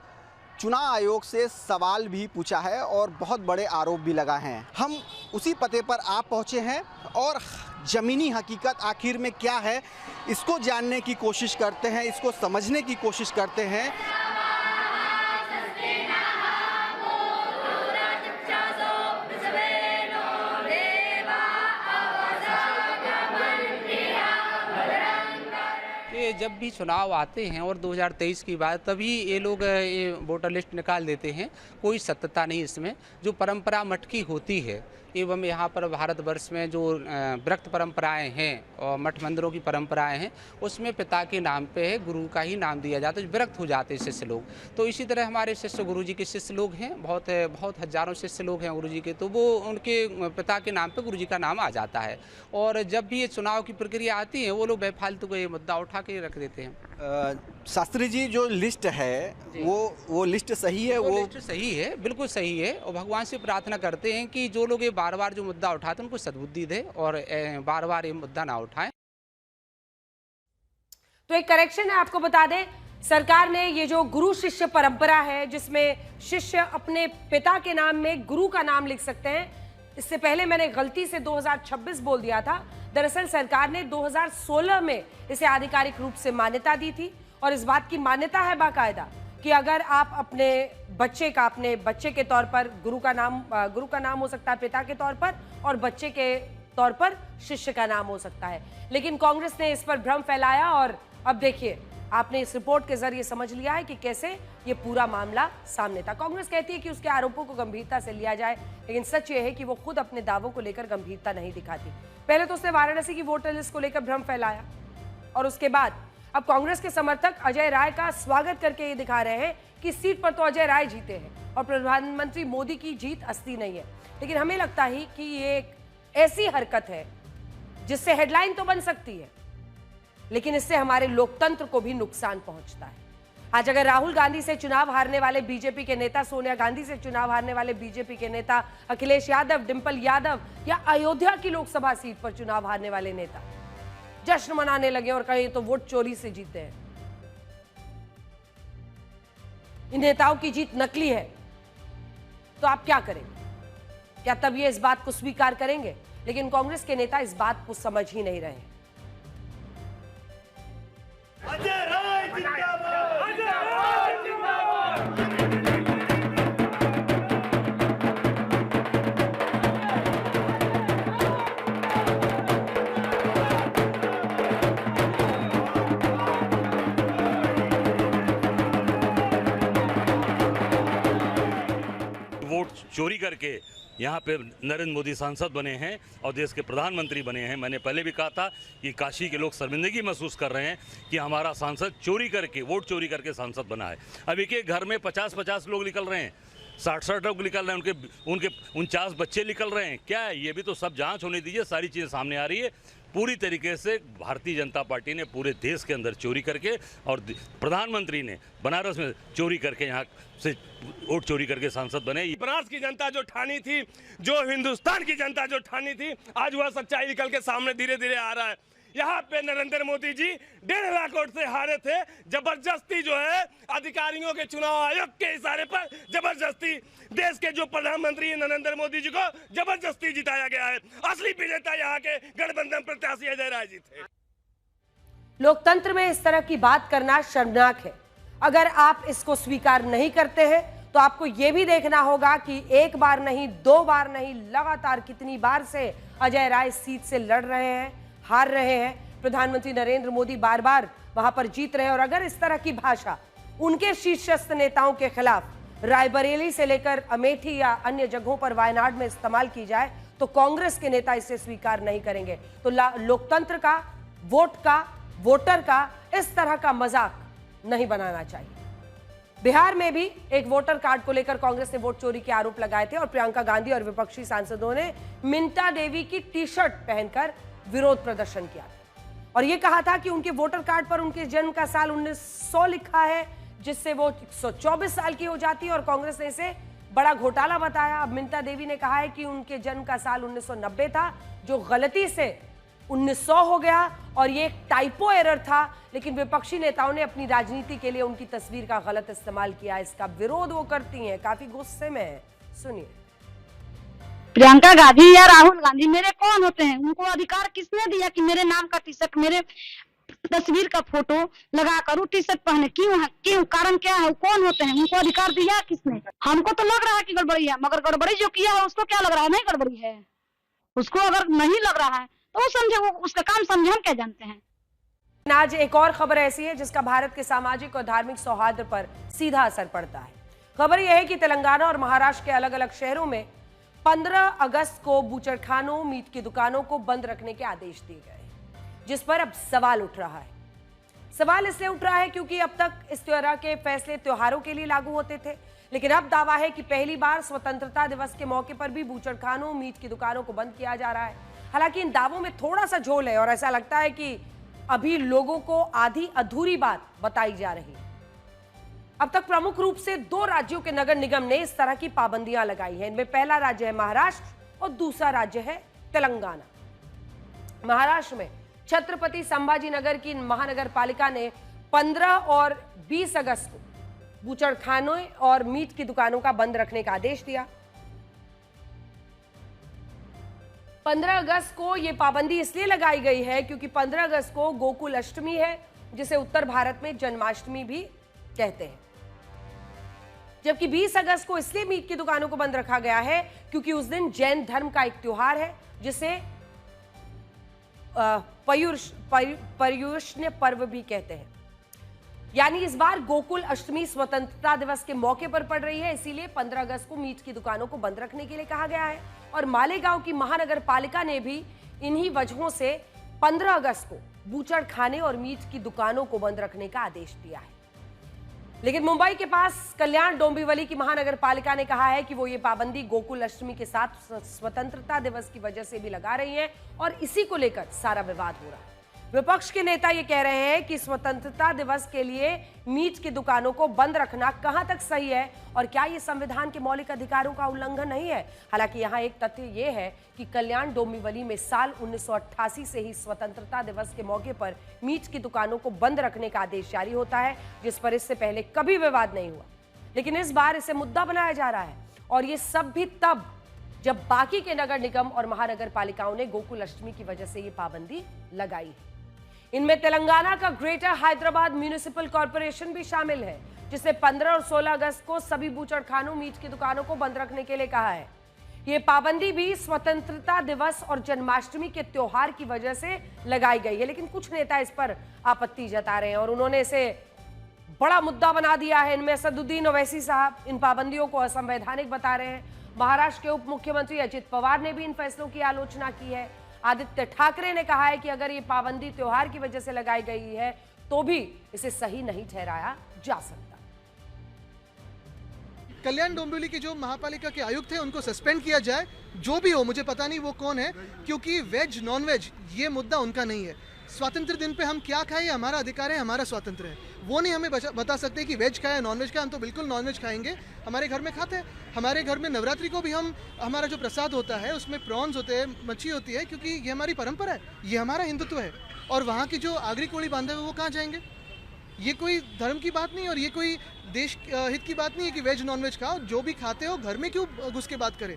चुनाव आयोग से सवाल भी पूछा है और बहुत बड़े आरोप भी लगाए हैं। हम उसी पते पर आप पहुंचे हैं और ज़मीनी हकीकत आखिर में क्या है इसको जानने की कोशिश करते हैं, इसको समझने की कोशिश करते हैं। ये जब भी चुनाव आते हैं और 2023 की बात, तभी ये लोग ये वोटर लिस्ट निकाल देते हैं। कोई सत्यता नहीं इसमें। जो परंपरा मठ की होती है एवं यहाँ पर भारतवर्ष में जो व्रत परंपराएं हैं और मठ मंदिरों की परंपराएं हैं, उसमें पिता के नाम पे है, गुरु का ही नाम दिया जाता है, विरक्त हो जाते हैं शिष्य लोग। तो इसी तरह हमारे शिष्य गुरु जी के शिष्य लोग हैं, बहुत हजारों शिष्य लोग हैं गुरु जी के, तो वो उनके पिता के नाम पे गुरु जी का नाम आ जाता है। और जब भी ये चुनाव की प्रक्रिया आती है, वो लोग बेफालतू को ये मुद्दा उठा के रख देते हैं। शास्त्री जी, जो लिस्ट है वो लिस्ट सही है? वो लिस्ट सही है, बिल्कुल सही है। और भगवान से प्रार्थना करते हैं कि जो लोग ये बार बार जो मुद्दा उठाते हैं उनको सद्बुद्धि दे और बार बार ये मुद्दा ना उठाएं। तो एक करेक्शन है, आपको बता दें, सरकार ने ये जो गुरु शिष्य परंपरा है जिसमें शिष्य अपने पिता के नाम में गुरु का नाम लिख सकते हैं, इससे पहले मैंने गलती से 2026 बोल दिया था। दरअसल सरकार ने 2016 में इसे आधिकारिक रूप से मान्यता दी थी और इस बात की मान्यता है बाकायदा कि अगर आप अपने बच्चे के तौर पर गुरु का नाम हो सकता है पिता के तौर पर, और बच्चे के तौर पर शिष्य का नाम हो सकता है। लेकिन कांग्रेस ने इस पर भ्रम फैलाया और अब देखिए, आपने इस रिपोर्ट के जरिए समझ लिया है कि कैसे ये पूरा मामला सामने था। कांग्रेस कहती है कि उसके आरोपों को गंभीरता से लिया जाए, लेकिन सच ये है कि वो खुद अपने दावों को लेकर गंभीरता नहीं दिखाती। पहले तो उसने वाराणसी की वोटर लिस्ट को लेकर भ्रम फैलाया और उसके बाद अब कांग्रेस के समर्थक अजय राय का स्वागत करके ये दिखा रहे हैं कि सीट पर तो अजय राय जीते हैं और प्रधानमंत्री मोदी की जीत असली नहीं है। लेकिन हमें लगता है कि ये एक ऐसी हरकत है जिससे हेडलाइन तो बन सकती है, लेकिन इससे हमारे लोकतंत्र को भी नुकसान पहुंचता है। आज अगर राहुल गांधी से चुनाव हारने वाले बीजेपी के नेता, सोनिया गांधी से चुनाव हारने वाले बीजेपी के नेता अखिलेश यादव, डिंपल यादव या अयोध्या की लोकसभा सीट पर चुनाव हारने वाले नेता जश्न मनाने लगे और कहे तो वोट चोरी से जीते हैं, इन नेताओं की जीत नकली है, तो आप क्या करेंगे? क्या तब ये इस बात को स्वीकार करेंगे? लेकिन कांग्रेस के नेता इस बात को समझ ही नहीं रहे। अजय राय जिंदाबाद! अजय राय जिंदाबाद! वोट चोरी करके यहाँ पे नरेंद्र मोदी सांसद बने हैं और देश के प्रधानमंत्री बने हैं। मैंने पहले भी कहा था कि काशी के लोग शर्मिंदगी महसूस कर रहे हैं कि हमारा सांसद चोरी करके, वोट चोरी करके सांसद बना है। अब एक एक घर में 50-50 लोग निकल रहे हैं, 60-60 लोग निकल रहे हैं, उनके 49 बच्चे निकल रहे हैं। क्या है ये? भी तो सब जांच होने दीजिए, सारी चीज़ें सामने आ रही है। पूरी तरीके से भारतीय जनता पार्टी ने पूरे देश के अंदर चोरी करके और प्रधानमंत्री ने बनारस में चोरी करके यहाँ से वोट चोरी करके सांसद बने। बनारस की जनता जो ठानी थी, जो हिंदुस्तान की जनता जो ठानी थी, आज वह सच्चाई निकल के सामने धीरे धीरे आ रहा है। यहाँ पे नरेंद्र मोदी जी 1.5 लाख वोट से हारे थे। जबरदस्ती जो है अधिकारियों के, चुनाव आयोग के इशारे पर जबरदस्ती देश के जो प्रधानमंत्री नरेंद्र मोदी जी को जबरदस्ती जिताया गया है। असली विजेता यहाँ के गठबंधन प्रत्याशी अजय राय जी थे। लोकतंत्र में इस तरह की बात करना शर्मनाक है। अगर आप इसको स्वीकार नहीं करते हैं तो आपको यह भी देखना होगा कि एक बार नहीं, 2 बार नहीं, लगातार कितनी बार से अजय राय सीट से लड़ रहे हैं, हार रहे हैं। प्रधानमंत्री नरेंद्र मोदी बार बार वहां पर जीत रहे हैं और अगर इस तरह की भाषा उनके शीर्षस्थ नेताओं के खिलाफ रायबरेली से लेकर अमेठी या अन्य जगहों पर वायनाड में इस्तेमाल की जाए तो कांग्रेस के नेता इसे स्वीकार नहीं करेंगे। तो लोकतंत्र का, वोट का, वोटर का इस तरह का मजाक नहीं बनाना चाहिए। बिहार में भी एक वोटर कार्ड को लेकर कांग्रेस ने वोट चोरी के आरोप लगाए थे और प्रियंका गांधी और विपक्षी सांसदों ने मिंटा देवी की टी-शर्ट पहनकर विरोध प्रदर्शन किया और यह कहा था कि उनके वोटर कार्ड पर उनके जन्म का साल 1900 लिखा है, जिससे वो 124 साल की हो जाती है और कांग्रेस ने इसे बड़ा घोटाला बताया। अब मिंटा देवी ने कहा है कि उनके जन्म का साल 1990 था, जो गलती से 1900 हो गया और ये एक टाइपो एरर था, लेकिन विपक्षी नेताओं ने अपनी राजनीति के लिए उनकी तस्वीर का गलत इस्तेमाल किया। इसका विरोध वो करती हैं, काफी गुस्से में है, सुनिए। प्रियंका गांधी या राहुल गांधी मेरे कौन होते हैं? उनको अधिकार किसने दिया कि मेरे नाम का टी शर्ट, मेरे तस्वीर का फोटो लगा कर टी शर्ट पहने? क्यों? कारण क्या है? कौन होते हैं? उनको अधिकार दिया किसने? हमको तो लग रहा है कि गड़बड़ी है, मगर गड़बड़ी जो किया है उसको क्या लग रहा है? नहीं गड़बड़ी है। उसको अगर नहीं लग रहा है तो वो समझे, वो उसका काम समझे, हम क्या जानते हैं। आज एक और खबर ऐसी है जिसका भारत के सामाजिक और धार्मिक सौहार्द पर सीधा असर पड़ता है। खबर यह है कि तेलंगाना और महाराष्ट्र के अलग अलग शहरों में 15 अगस्त को बूचड़खानों, मीट की दुकानों को बंद रखने के आदेश दिए गए, जिस पर अब सवाल उठ रहा है। सवाल इसलिए उठ रहा है क्योंकि अब तक इस तरह के फैसले त्योहारों के लिए लागू होते थे, लेकिन अब दावा है कि पहली बार स्वतंत्रता दिवस के मौके पर भी बूचड़खानों, मीट की दुकानों को बंद किया जा रहा है। हालांकि इन दावों में थोड़ा सा झोल है और ऐसा लगता है कि अभी लोगों को आधी अधूरी बात बताई जा रही है। अब तक प्रमुख रूप से 2 राज्यों के नगर निगम ने इस तरह की पाबंदियां लगाई हैं। इनमें पहला राज्य है महाराष्ट्र और दूसरा राज्य है तेलंगाना। महाराष्ट्र में छत्रपति संभाजी नगर की महानगर पालिका ने 15 और 20 अगस्त को बूचड़खानों और मीट की दुकानों का बंद रखने का आदेश दिया। 15 अगस्त को यह पाबंदी इसलिए लगाई गई है क्योंकि 15 अगस्त को गोकुल अष्टमी है, जिसे उत्तर भारत में जन्माष्टमी भी कहते हैं। जबकि 20 अगस्त को इसलिए मीट की दुकानों को बंद रखा गया है क्योंकि उस दिन जैन धर्म का एक त्योहार है, जिसे पर्युषण पर्व भी कहते हैं। यानी इस बार गोकुल अष्टमी स्वतंत्रता दिवस के मौके पर पड़ रही है, इसीलिए 15 अगस्त को मीट की दुकानों को बंद रखने के लिए कहा गया है। और मालेगांव की महानगर पालिका ने भी इन्हीं वजहों से 15 अगस्त को बूचड़खाने और मीट की दुकानों को बंद रखने का आदेश दिया है। लेकिन मुंबई के पास कल्याण डोंबिवली की महानगर पालिका ने कहा है कि वो ये पाबंदी गोकुल अष्टमी के साथ स्वतंत्रता दिवस की वजह से भी लगा रही है और इसी को लेकर सारा विवाद हो रहा है। विपक्ष के नेता ये कह रहे हैं कि स्वतंत्रता दिवस के लिए मीट की दुकानों को बंद रखना कहां तक सही है और क्या ये संविधान के मौलिक अधिकारों का उल्लंघन नहीं है। हालांकि यहां एक तथ्य ये है कि कल्याण डोंबिवली में साल 1988 से ही स्वतंत्रता दिवस के मौके पर मीट की दुकानों को बंद रखने का आदेश जारी होता है, जिस पर इससे पहले कभी विवाद नहीं हुआ। लेकिन इस बार इसे मुद्दा बनाया जा रहा है और ये सब भी तब जब बाकी के नगर निगम और महानगर पालिकाओं ने गोकुल अष्टमी की वजह से ये पाबंदी लगाई है। इनमें तेलंगाना का ग्रेटर हैदराबाद म्युनिसिपल कॉर्पोरेशन भी शामिल है, जिसने 15 और 16 अगस्त को सभी बूचड़खानों, मीट की दुकानों को बंद रखने के लिए कहा है। ये पाबंदी भी स्वतंत्रता दिवस और जन्माष्टमी के त्योहार की वजह से लगाई गई है, लेकिन कुछ नेता इस पर आपत्ति जता रहे हैं और उन्होंने इसे बड़ा मुद्दा बना दिया है। इनमें असदुद्दीन ओवैसी साहब इन पाबंदियों को असंवैधानिक बता रहे हैं। महाराष्ट्र के उप मुख्यमंत्री अजित पवार ने भी इन फैसलों की आलोचना की है। आदित्य ठाकरे ने कहा है कि अगर ये पाबंदी त्योहार की वजह से लगाई गई है तो भी इसे सही नहीं ठहराया जा सकता। कल्याण डोंबिवली के जो महापालिका के आयुक्त हैं उनको सस्पेंड किया जाए, जो भी हो, मुझे पता नहीं वो कौन है, क्योंकि वेज नॉन वेज ये मुद्दा उनका नहीं है। स्वतंत्र दिन पे हम क्या खाएं, हमारा अधिकार है, हमारा स्वतंत्र है। वो नहीं हमें बता सकते कि वेज खाए नॉन वेज खाए। हम तो बिल्कुल नॉन वेज खाएंगे, हमारे घर में खाते हैं। हमारे घर में नवरात्रि को भी हमारा जो प्रसाद होता है उसमें प्रॉन्स होते हैं, मच्छी होती है, क्योंकि ये हमारी परंपरा है, ये हमारा हिंदुत्व है। और वहाँ की जो आगरी कोड़ी बांधे हुए वो कहाँ जाएंगे? ये कोई धर्म की बात नहीं और ये कोई देश हित की बात नहीं है कि वेज नॉन वेज खाओ। जो भी खाते हो घर में क्यों घुस के बात करें?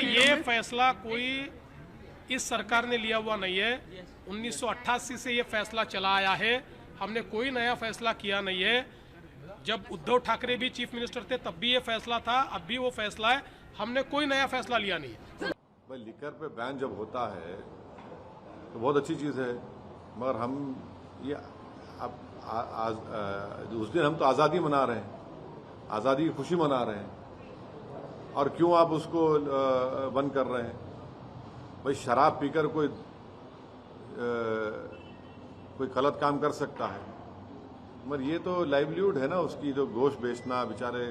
ये फैसला कोई इस सरकार ने लिया हुआ नहीं है। 1988 से ये फैसला चला आया है, हमने कोई नया फैसला किया नहीं है। जब उद्धव ठाकरे भी चीफ मिनिस्टर थे तब भी ये फैसला था, अब भी वो फैसला है, हमने कोई नया फैसला लिया नहीं है। भाई लिकर पे बैन जब होता है तो बहुत अच्छी चीज़ है, मगर हम ये अब उस दिन हम तो आज़ादी मना रहे हैं, आज़ादी की खुशी मना रहे हैं, और क्यों आप उसको बंद कर रहे हैं? भाई शराब पीकर कोई गलत काम कर सकता है, मगर ये तो लाइवलीहुड है ना उसकी, जो गोश्त बेचना बेचारे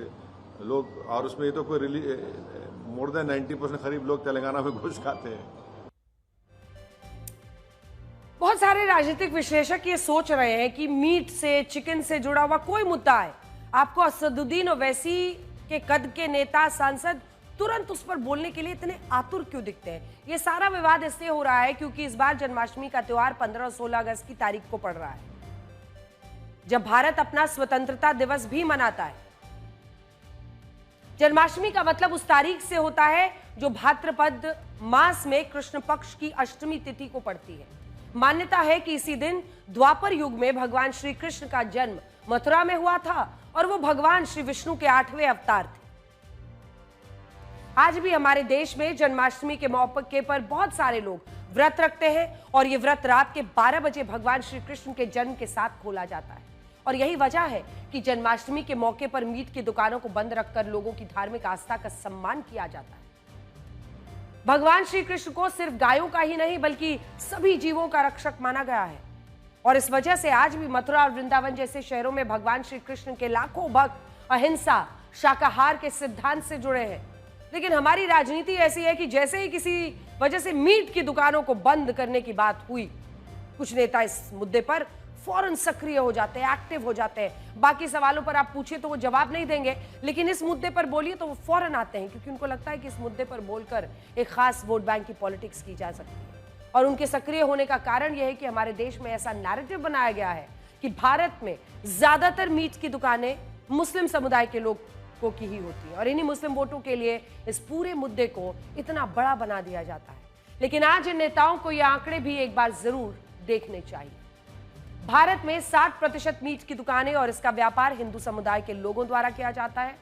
लोग, और उसमें ये तो कोई मोर देन 90% करीब लोग तेलंगाना में गोश्त खाते हैं। बहुत सारे राजनीतिक विश्लेषक ये सोच रहे हैं कि मीट से, चिकन से जुड़ा हुआ कोई मुद्दा है, आपको असदुद्दीन ओवैसी के कद के नेता सांसद तुरंत उस पर बोलने के लिए इतने आतुर क्यों दिखते हैं? ये सारा विवाद इसलिए हो रहा है क्योंकि इस बार जन्माष्टमी का त्योहार 15 और 16 अगस्त की तारीख को पड़ रहा है, जब भारत अपना स्वतंत्रता दिवस भी मनाता है। जन्माष्टमी का मतलब उस तारीख से होता है जो भाद्रपद मास में कृष्ण पक्ष की अष्टमी तिथि को पड़ती है। मान्यता है कि इसी दिन द्वापर युग में भगवान श्री कृष्ण का जन्म मथुरा में हुआ था और वो भगवान श्री विष्णु के 8वें अवतार थे। आज भी हमारे देश में जन्माष्टमी के मौके पर बहुत सारे लोग व्रत रखते हैं और ये व्रत रात के 12 बजे भगवान श्री कृष्ण के जन्म के साथ खोला जाता है। और यही वजह है कि जन्माष्टमी के मौके पर मीट की दुकानों को बंद रखकर लोगों की धार्मिक आस्था का सम्मान किया जाता है। भगवान श्री कृष्ण को सिर्फ गायों का ही नहीं बल्कि सभी जीवों का रक्षक माना गया है और इस वजह से आज भी मथुरा और वृंदावन जैसे शहरों में भगवान श्री कृष्ण के लाखों भक्त अहिंसा, शाकाहार के सिद्धांत से जुड़े हैं। लेकिन हमारी राजनीति ऐसी है कि जैसे ही किसी वजह से मीट की दुकानों को बंद करने की बात हुई, कुछ नेता इस मुद्दे पर फौरन सक्रिय हो जाते हैं, एक्टिव हो जाते हैं। बाकी सवालों पर आप पूछिए तो वो जवाब नहीं देंगे, लेकिन इस मुद्दे पर बोलिए तो वो फौरन आते हैं क्योंकि उनको लगता है कि इस मुद्दे पर बोलकर एक खास वोट बैंक की पॉलिटिक्स की जा सकती है। और उनके सक्रिय होने का कारण यह है कि हमारे देश में ऐसा नैरेटिव बनाया गया है कि भारत में ज्यादातर मीट की दुकानें मुस्लिम समुदाय के लोगों की ही होती है और इन्हीं मुस्लिम वोटों के लिए इस पूरे मुद्दे को इतना बड़ा बना दिया जाता है। लेकिन आज इन नेताओं को ये आंकड़े भी एक बार जरूर देखने चाहिए। भारत में 60% मीट की दुकानें और इसका व्यापार हिंदू समुदाय के लोगों द्वारा किया जाता है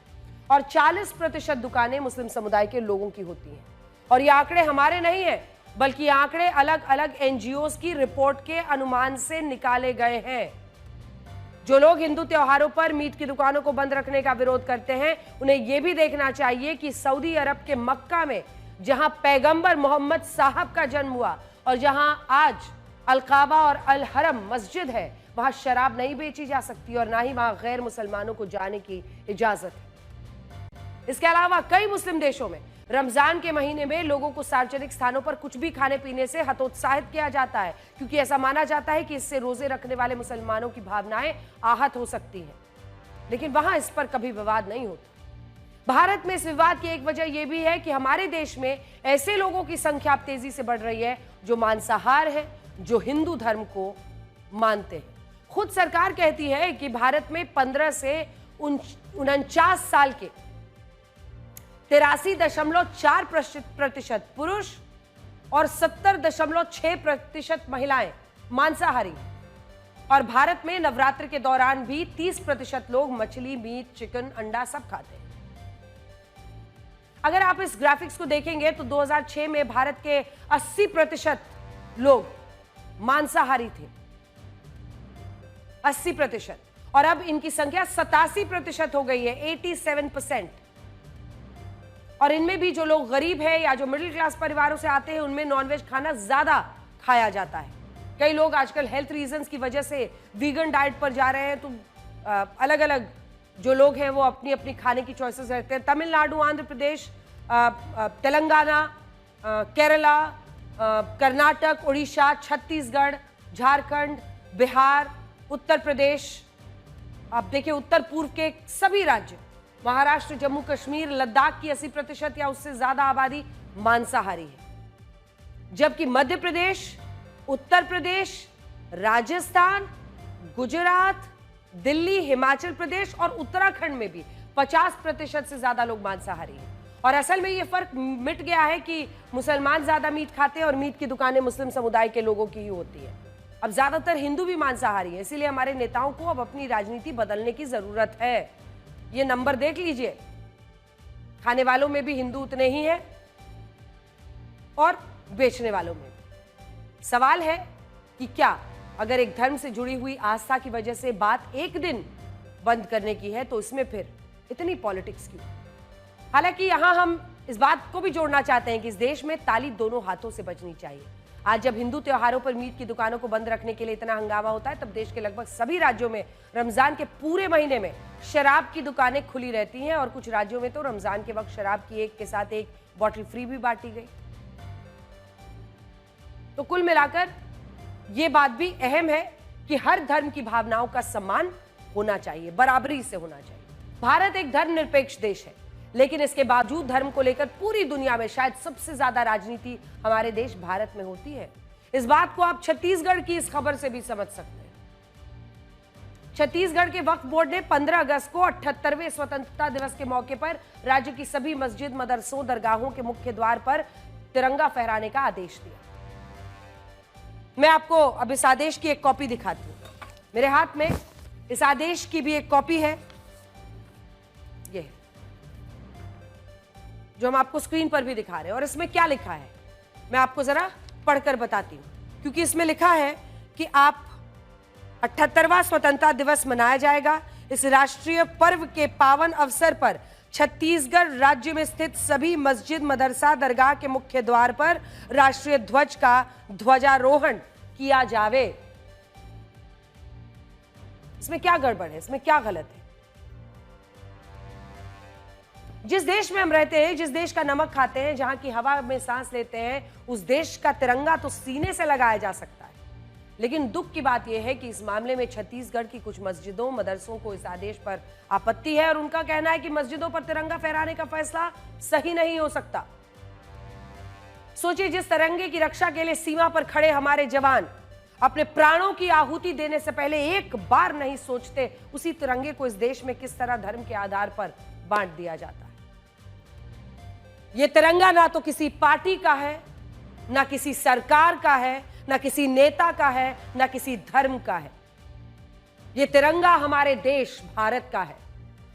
और 40% दुकानें मुस्लिम समुदाय के लोगों की होती हैं। और ये आंकड़े हमारे नहीं हैं, बल्कि आंकड़े अलग अलग एनजीओज की रिपोर्ट के अनुमान से निकाले गए हैं। जो लोग हिंदू त्योहारों पर मीट की दुकानों को बंद रखने का विरोध करते हैं, उन्हें यह भी देखना चाहिए कि सऊदी अरब के मक्का में, जहां पैगंबर मोहम्मद साहब का जन्म हुआ और जहां आज अलकाबा और अल हरम मस्जिद है, वहां शराब नहीं बेची जा सकती और ना ही वहां गैर मुसलमानों को जाने की इजाजत है। इसके अलावा कई मुस्लिम देशों में रमजान के महीने में लोगों को सार्वजनिक स्थानों पर कुछ भी खाने पीने से हतोत्साहित किया जाता है क्योंकि ऐसा माना जाता है कि इससे रोजे रखने वाले मुसलमानों की भावनाएं आहत हो सकती हैं। लेकिन वहां इस पर कभी विवाद नहीं होता। भारत में इस विवाद की एक वजह यह भी है कि हमारे देश में ऐसे लोगों की संख्या अब तेजी से बढ़ रही है जो मांसाहार है, जो हिंदू धर्म को मानते हैं। खुद सरकार कहती है कि भारत में 15 से 49 साल के 83.4% पुरुष और 70.6% महिलाएं मांसाहारी हैं। और भारत में नवरात्र के दौरान भी 30% लोग मछली, मीट, चिकन, अंडा सब खाते हैं। अगर आप इस ग्राफिक्स को देखेंगे तो 2006 में भारत के 80% लोग मांसाहारी थे, 80%, और अब इनकी संख्या 87% हो गई है, 87%। और इनमें भी जो लोग गरीब हैं या जो मिडिल क्लास परिवारों से आते हैं, उनमें नॉनवेज खाना ज्यादा खाया जाता है। कई लोग आजकल हेल्थ रीजंस की वजह से वीगन डाइट पर जा रहे हैं, तो अलग अलग जो लोग हैं वो अपनी अपनी खाने की चॉइसेस रखते हैं। तमिलनाडु, आंध्र प्रदेश, तेलंगाना, केरला, कर्नाटक, उड़ीसा, छत्तीसगढ़, झारखंड, बिहार, उत्तर प्रदेश, आप देखिए उत्तर पूर्व के सभी राज्य, महाराष्ट्र, जम्मू कश्मीर, लद्दाख की 80% या उससे ज्यादा आबादी मांसाहारी है। जबकि मध्य प्रदेश, उत्तर प्रदेश, राजस्थान, गुजरात, दिल्ली, हिमाचल प्रदेश और उत्तराखंड में भी 50% से ज्यादा लोग मांसाहारी हैं। और असल में यह फर्क मिट गया है कि मुसलमान ज्यादा मीट खाते हैं और मीट की दुकानें मुस्लिम समुदाय के लोगों की ही होती है। अब ज्यादातर हिंदू भी मांसाहारी है, इसीलिए हमारे नेताओं को अब अपनी राजनीति बदलने की जरूरत है। ये नंबर देख लीजिए, खाने वालों में भी हिंदू उतने ही हैं और बेचने वालों में भी। सवाल है कि क्या अगर एक धर्म से जुड़ी हुई आस्था की वजह से बात एक दिन बंद करने की है तो इसमें फिर इतनी पॉलिटिक्स क्यों? हालांकि यहां हम इस बात को भी जोड़ना चाहते हैं कि इस देश में ताली दोनों हाथों से बजनी चाहिए। आज जब हिंदू त्योहारों पर मीट की दुकानों को बंद रखने के लिए इतना हंगामा होता है, तब देश के लगभग सभी राज्यों में रमजान के पूरे महीने में शराब की दुकानें खुली रहती हैं और कुछ राज्यों में तो रमजान के वक्त शराब की एक के साथ एक बॉटल फ्री भी बांटी गई। तो कुल मिलाकर यह बात भी अहम है कि हर धर्म की भावनाओं का सम्मान होना चाहिए, बराबरी से होना चाहिए। भारत एक धर्मनिरपेक्ष देश है, लेकिन इसके बावजूद धर्म को लेकर पूरी दुनिया में शायद सबसे ज्यादा राजनीति हमारे देश भारत में होती है। इस बात को आप छत्तीसगढ़ की इस खबर से भी समझ सकते हैं। छत्तीसगढ़ के वक्फ बोर्ड ने 15 अगस्त को 78वें स्वतंत्रता दिवस के मौके पर राज्य की सभी मस्जिद, मदरसों, दरगाहों के मुख्य द्वार पर तिरंगा फहराने का आदेश दिया। मैं आपको अब इस आदेश की एक कॉपी दिखाती हूं। मेरे हाथ में इस आदेश की भी एक कॉपी है, ये जो हम आपको स्क्रीन पर भी दिखा रहे हैं। और इसमें क्या लिखा है मैं आपको जरा पढ़कर बताती हूं, क्योंकि इसमें लिखा है कि आप 78वां स्वतंत्रता दिवस मनाया जाएगा। इस राष्ट्रीय पर्व के पावन अवसर पर छत्तीसगढ़ राज्य में स्थित सभी मस्जिद, मदरसा, दरगाह के मुख्य द्वार पर राष्ट्रीय ध्वज का ध्वजारोहण किया जावे। इसमें क्या गड़बड़ है, इसमें क्या गलत है? जिस देश में हम रहते हैं, जिस देश का नमक खाते हैं, जहां की हवा में सांस लेते हैं, उस देश का तिरंगा तो सीने से लगाया जा सकता है। लेकिन दुख की बात यह है कि इस मामले में छत्तीसगढ़ की कुछ मस्जिदों, मदरसों को इस आदेश पर आपत्ति है और उनका कहना है कि मस्जिदों पर तिरंगा फहराने का फैसला सही नहीं हो सकता। सोचिए, जिस तिरंगे की रक्षा के लिए सीमा पर खड़े हमारे जवान अपने प्राणों की आहुति देने से पहले एक बार नहीं सोचते, उसी तिरंगे को इस देश में किस तरह धर्म के आधार पर बांट दिया जाता है। यह तिरंगा ना तो किसी पार्टी का है, ना किसी सरकार का है, ना किसी नेता का है, ना किसी धर्म का है। यह तिरंगा हमारे देश भारत का है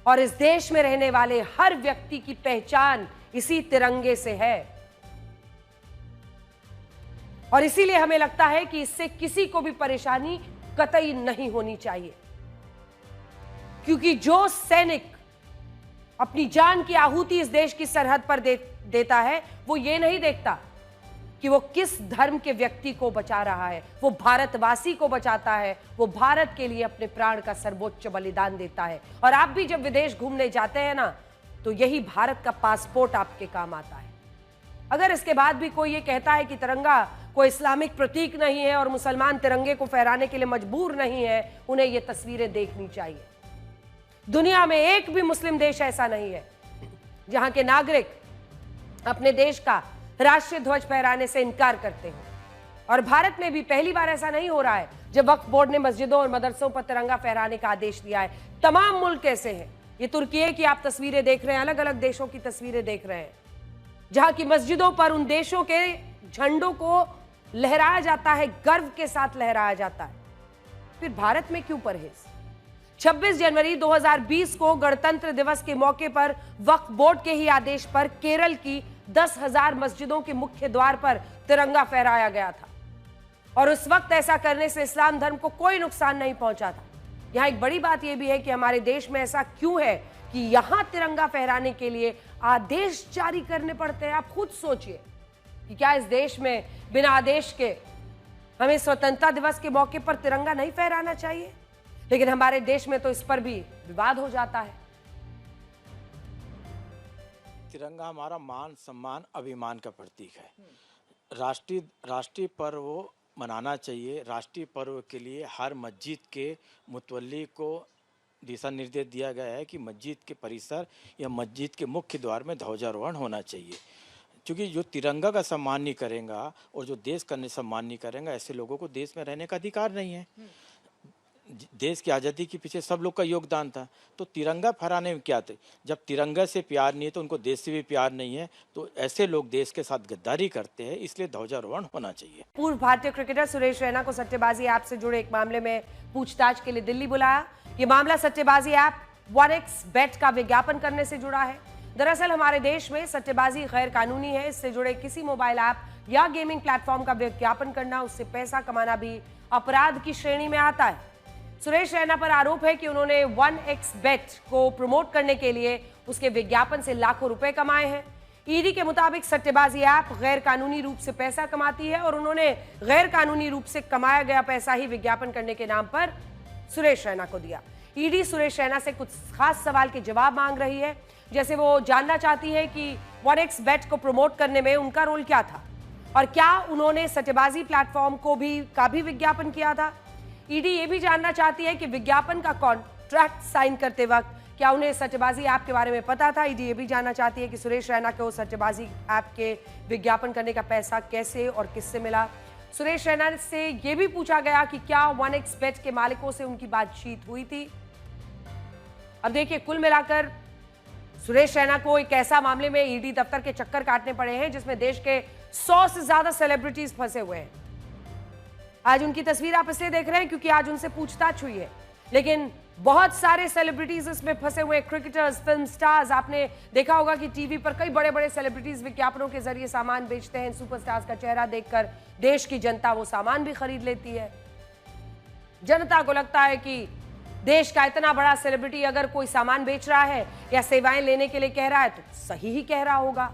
और इस देश में रहने वाले हर व्यक्ति की पहचान इसी तिरंगे से है। और इसीलिए हमें लगता है कि इससे किसी को भी परेशानी कतई नहीं होनी चाहिए, क्योंकि जो सैनिक अपनी जान की आहुति इस देश की सरहद पर देता है, वो ये नहीं देखता कि वो किस धर्म के व्यक्ति को बचा रहा है, वो भारतवासी को बचाता है, वो भारत के लिए अपने प्राण का सर्वोच्च बलिदान देता है। और आप भी जब विदेश घूमने जाते हैं ना, तो यही भारत का पासपोर्ट आपके काम आता है। अगर इसके बाद भी कोई ये कहता है कि तिरंगा कोई इस्लामिक प्रतीक नहीं है और मुसलमान तिरंगे को फहराने के लिए मजबूर नहीं है, उन्हें ये तस्वीरें देखनी चाहिए। दुनिया में एक भी मुस्लिम देश ऐसा नहीं है जहां के नागरिक अपने देश का राष्ट्रीय ध्वज फहराने से इनकार करते हैं। और भारत में भी पहली बार ऐसा नहीं हो रहा है जब वक्फ बोर्ड ने मस्जिदों और मदरसों पर तिरंगा फहराने का आदेश दिया है। तमाम मुल्क ऐसे हैं। ये तुर्की की आप तस्वीरें देख रहे हैं, अलग अलग देशों की तस्वीरें देख रहे हैं, जहां की मस्जिदों पर उन देशों के झंडों को लहराया जाता है, गर्व के साथ लहराया जाता है। फिर भारत में क्यों परहेज? 26 जनवरी 2020 को गणतंत्र दिवस के मौके पर वक्फ बोर्ड के ही आदेश पर केरल की 10,000 मस्जिदों के मुख्य द्वार पर तिरंगा फहराया गया था और उस वक्त ऐसा करने से इस्लाम धर्म को कोई नुकसान नहीं पहुंचा था। यहां एक बड़ी बात यह भी है कि हमारे देश में ऐसा क्यों है कि यहां तिरंगा फहराने के लिए आदेश जारी करने पड़ते हैं। आप खुद सोचिए कि क्या इस देश में बिना आदेश के हमें स्वतंत्रता दिवस के मौके पर तिरंगा नहीं फहराना चाहिए? लेकिन हमारे देश में तो इस पर भी विवाद हो जाता है। तिरंगा हमारा मान, सम्मान, अभिमान का प्रतीक है। राष्ट्रीय पर्व मनाना चाहिए। राष्ट्रीय पर्व के लिए हर मस्जिद के मुतवल्ली को दिशा निर्देश दिया गया है कि मस्जिद के परिसर या मस्जिद के मुख्य द्वार में ध्वजारोहण होना चाहिए, क्योंकि जो तिरंगा का सम्मान नहीं करेगा और जो देश का सम्मान नहीं करेगा, ऐसे लोगों को देश में रहने का अधिकार नहीं है। देश की आज़ादी के पीछे सब लोग का योगदान था, तो तिरंगा फहराने में क्या थे? जब तिरंगा से प्यार नहीं है तो उनको देश से भी प्यार नहीं है, तो ऐसे लोग देश के साथ गद्दारी करते हैं, इसलिए ध्वजारोहण होना चाहिए। पूर्व भारतीय क्रिकेटर सुरेश रैना को सट्टेबाजी ऐप से जुड़े एक मामले में पूछताछ के लिए दिल्ली बुलाया। ये मामला सट्टेबाजी ऐप 1xBet का विज्ञापन करने से जुड़ा है। दरअसल हमारे देश में सट्टेबाजी गैर कानूनी है। इससे जुड़े किसी मोबाइल ऐप या गेमिंग प्लेटफॉर्म का विज्ञापन करना, उससे पैसा कमाना भी अपराध की श्रेणी में आता है। सुरेश रैना पर आरोप है कि उन्होंने 1xBet को प्रमोट करने के लिए उसके विज्ञापन से लाखों रुपए कमाए हैं। ईडी के मुताबिक सट्टेबाजी ऐप गैर कानूनी रूप से पैसा कमाती है और उन्होंने गैर कानूनी रूप से कमाया गया पैसा ही विज्ञापन करने के नाम पर सुरेश रैना को दिया। ईडी सुरेश रैना से कुछ खास सवाल के जवाब मांग रही है, जैसे वो जानना चाहती है कि 1xBet को प्रमोट करने में उनका रोल क्या था और क्या उन्होंने सट्टेबाजी प्लेटफॉर्म का भी विज्ञापन किया था। ईडी ये भी जानना चाहती है कि विज्ञापन का कॉन्ट्रैक्ट साइन करते वक्त क्या उन्हें सट्टेबाजी ऐप के बारे में पता था? ईडी ये भी जानना चाहती है कि सुरेश रैना को सट्टेबाजी ऐप के विज्ञापन करने का पैसा कैसे और किससे मिला। सुरेश रैना से यह भी पूछा गया कि क्या 1xBet के मालिकों से उनकी बातचीत हुई थी। अब देखिए, कुल मिलाकर सुरेश रैना को एक ऐसा मामले में ईडी दफ्तर के चक्कर काटने पड़े हैं जिसमें देश के 100 से ज्यादा सेलिब्रिटीज फंसे हुए हैं। आज उनकी तस्वीर आप इसलिए देख रहे हैं क्योंकि आज उनसे पूछताछ हुई है, लेकिन बहुत सारे सेलिब्रिटीज इसमें फंसे हुए, क्रिकेटर्स, फिल्म स्टार्स। आपने देखा होगा कि टीवी पर कई बड़े बड़े सेलिब्रिटीज विज्ञापनों के जरिए सामान बेचते हैं। सुपरस्टार्स का चेहरा देखकर देश की जनता वो सामान भी खरीद लेती है। जनता को लगता है कि देश का इतना बड़ा सेलिब्रिटी अगर कोई सामान बेच रहा है या सेवाएं लेने के लिए कह रहा है तो सही ही कह रहा होगा।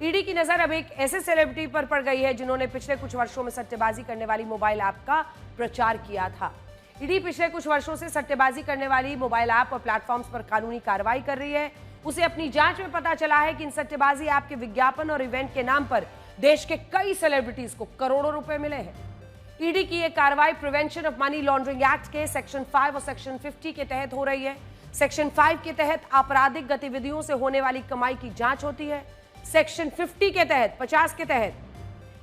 ईडी की नजर अब एक ऐसे सेलिब्रिटी पर पड़ गई है जिन्होंने पिछले कुछ वर्षों में सट्टेबाजी करने वाली मोबाइल ऐप का प्रचार किया था। ईडी पिछले कुछ वर्षों से सट्टेबाजी करने वाली मोबाइल ऐप और प्लेटफॉर्म्स पर कानूनी कार्रवाई कर रही है। उसे अपनी जांच में पता चला है कि इन सट्टेबाजी ऐप के विज्ञापन और इवेंट के नाम पर देश के कई सेलिब्रिटीज को करोड़ों रुपए मिले हैं। ईडी की यह कार्रवाई prevention of money laundering act के सेक्शन 5 और सेक्शन 50 के तहत हो रही है। सेक्शन 5 के तहत आपराधिक गतिविधियों से होने वाली कमाई की जांच होती है। सेक्शन 50 के तहत 50 के तहत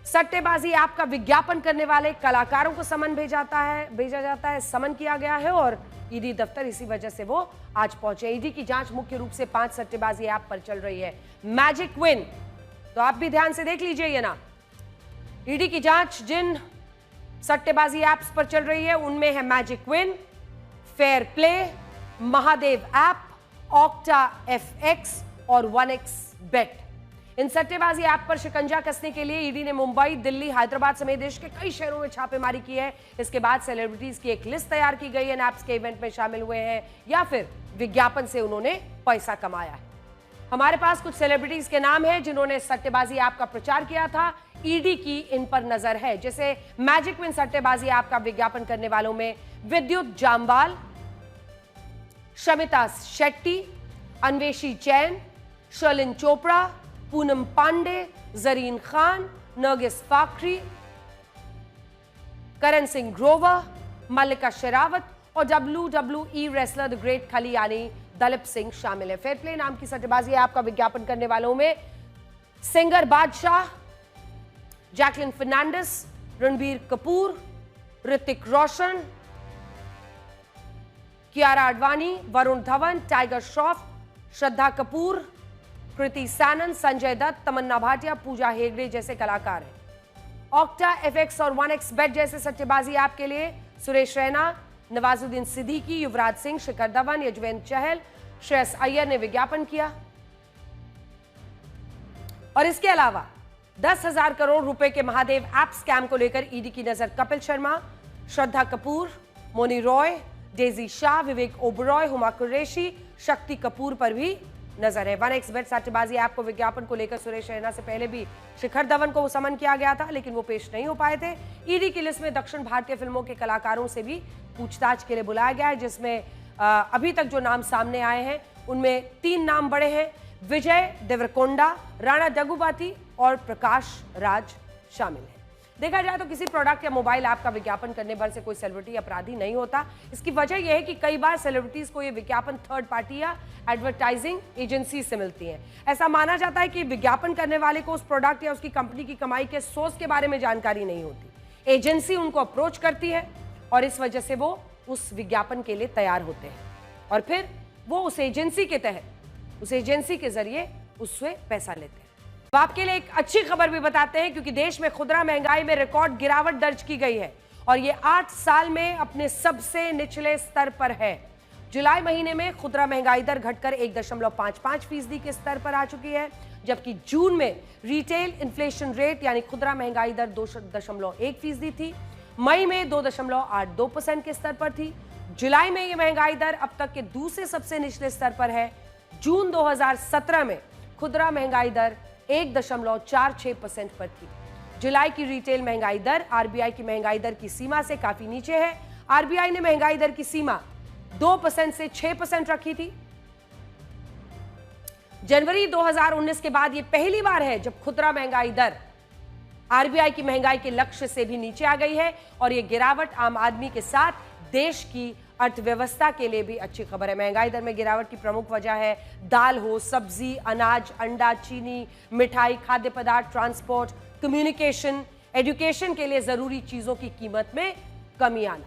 सट्टेबाजी ऐप का विज्ञापन करने वाले कलाकारों को समन भेजा जाता है, समन किया गया है और ईडी दफ्तर इसी वजह से वो आज पहुंचे। ईडी की जांच मुख्य रूप से 5 सट्टेबाजी ऐप पर चल रही है। मैजिक विन, तो आप भी ध्यान से देख लीजिए ये ना। ईडी की जांच जिन सट्टेबाजी ऐप्स पर चल रही है उनमें है magic win, fair play, Mahadev app, octa FX और 1xBet। इन सट्टेबाजी ऐप पर शिकंजा कसने के लिए ईडी ने मुंबई, दिल्ली, हैदराबाद समेत देश के कई शहरों में छापेमारी की है। इसके बाद सेलिब्रिटीज की एक लिस्ट तैयार की गई है, ऐप्स के इवेंट में शामिल हुए हैं या फिर विज्ञापन से उन्होंने पैसा कमाया है। हमारे पास कुछ सेलिब्रिटीज के नाम हैं जिन्होंने सट्टेबाजी ऐप का प्रचार किया था। ईडी की इन पर नजर है। जैसे मैजिक विन सट्टेबाजी ऐप का विज्ञापन करने वालों में विद्युत जामवाल, शमिता शेट्टी, अन्वेशी जैन, शर्लिन चोपड़ा, पूनम पांडे, जरीन खान, नरगिस फाखरी, करण सिंह ग्रोवर, मल्लिका शेरावत और WWE रेसलर द ग्रेट खली यानी दलीप सिंह शामिल है। फेयर प्ले नाम की सट्टेबाजी ऐप का विज्ञापन करने वालों में सिंगर बादशाह, जैकलिन फर्नांडिस, रणबीर कपूर, ऋतिक रोशन, कियारा आडवाणी, वरुण धवन, टाइगर श्रॉफ, श्रद्धा कपूर, कृति सैनन, संजय दत्त, तमन्ना भाटिया, पूजा हेगड़े जैसे कलाकार हैं। ऑक्टा FX और 1xBet जैसे सट्टेबाजी ऐप के लिए सुरेश रैना, नवाजुद्दीन सिद्दीकी, युवराज सिंह, शिखर धवन, यजुवेंद्र चहल, श्रेयस अय्यर ने विज्ञापन किया। और इसके अलावा 10,000 करोड़ रुपए के महादेव ऐप स्कैम को लेकर ईडी की नजर कपिल शर्मा, श्रद्धा कपूर, मोनी रॉय, डेजी शाह, विवेक ओबरॉय, हुमा कुरैशी, शक्ति कपूर पर भी नजर है। 1xBet सट्टेबाजी ऐप को विज्ञापन को लेकर सुरेश रैना से पहले भी शिखर धवन को समन किया गया था, लेकिन वो पेश नहीं हो पाए थे। ईडी की लिस्ट में दक्षिण भारतीय फिल्मों के कलाकारों से भी पूछताछ के लिए बुलाया गया है, जिसमें अभी तक जो नाम सामने आए हैं उनमें 3 नाम बड़े हैं। विजय देवरकोंडा, राणा दगुबाती और प्रकाश राज शामिल है। देखा जाए तो किसी प्रोडक्ट या मोबाइल ऐप का विज्ञापन करने भर से कोई सेलिब्रिटी अपराधी नहीं होता। इसकी वजह यह है कि कई बार सेलिब्रिटीज को ये विज्ञापन थर्ड पार्टी या एडवर्टाइजिंग एजेंसी से मिलती हैं। ऐसा माना जाता है कि विज्ञापन करने वाले को उस प्रोडक्ट या उसकी कंपनी की कमाई के सोर्स के बारे में जानकारी नहीं होती। एजेंसी उनको अप्रोच करती है और इस वजह से वो उस विज्ञापन के लिए तैयार होते हैं और फिर वो उस एजेंसी के तहत, उस एजेंसी के जरिए उससे पैसा लेते हैं। तो आपके लिए एक अच्छी खबर भी बताते हैं, क्योंकि देश में खुदरा महंगाई में रिकॉर्ड गिरावट दर्ज की गई है और ये 8 साल में अपने सबसे निचले स्तर पर है। जुलाई महीने में खुदरा महंगाई दर घटकर 1.55% के स्तर पर आ चुकी है, जबकि जून में रिटेल इन्फ्लेशन रेट यानी खुदरा महंगाई दर 2.1% थी। मई में 2.82% के स्तर पर थी। जुलाई में ये महंगाई दर अब तक के दूसरे सबसे निचले स्तर पर है। जून 2017 में खुदरा महंगाई दर 1.46% पर थी। जुलाई की रिटेल महंगाई दर आरबीआई की महंगाई दर की सीमा से काफी नीचे है। आरबीआई ने महंगाई दर की सीमा 2% से 6% रखी थी। जनवरी 2019 के बाद यह पहली बार है जब खुदरा महंगाई दर आरबीआई की महंगाई के लक्ष्य से भी नीचे आ गई है और यह गिरावट आम आदमी के साथ देश की अर्थव्यवस्था के लिए भी अच्छी खबर है। महंगाई दर में गिरावट की प्रमुख वजह है दाल हो, सब्जी, अनाज, अंडा, चीनी, मिठाई, खाद्य पदार्थ, ट्रांसपोर्ट, कम्युनिकेशन, एजुकेशन के लिए जरूरी चीजों की कीमत में कमी आना।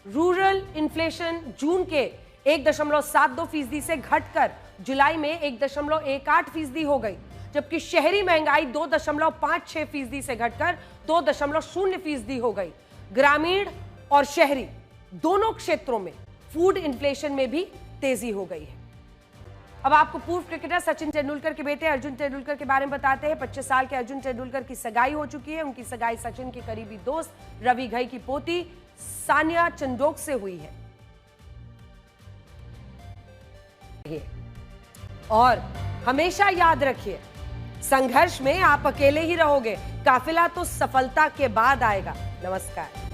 रूरल इन्फ्लेशन जून के 1.72% से घटकर जुलाई में 1.18% हो गई, जबकि शहरी महंगाई 2.56% से घटकर 2.0% हो गई। ग्रामीण और शहरी दोनों क्षेत्रों में फूड इन्फ्लेशन में भी तेजी हो गई है। अब आपको पूर्व क्रिकेटर सचिन तेंदुलकर के बेटे अर्जुन तेंदुलकर के बारे में बताते हैं। 25 साल के अर्जुन तेंदुलकर की सगाई हो चुकी है। उनकी सगाई सचिन के करीबी दोस्त रवि घई की पोती सानिया चंडोक से हुई है। और हमेशा याद रखिए, संघर्ष में आप अकेले ही रहोगे, काफिला तो सफलता के बाद आएगा। नमस्कार।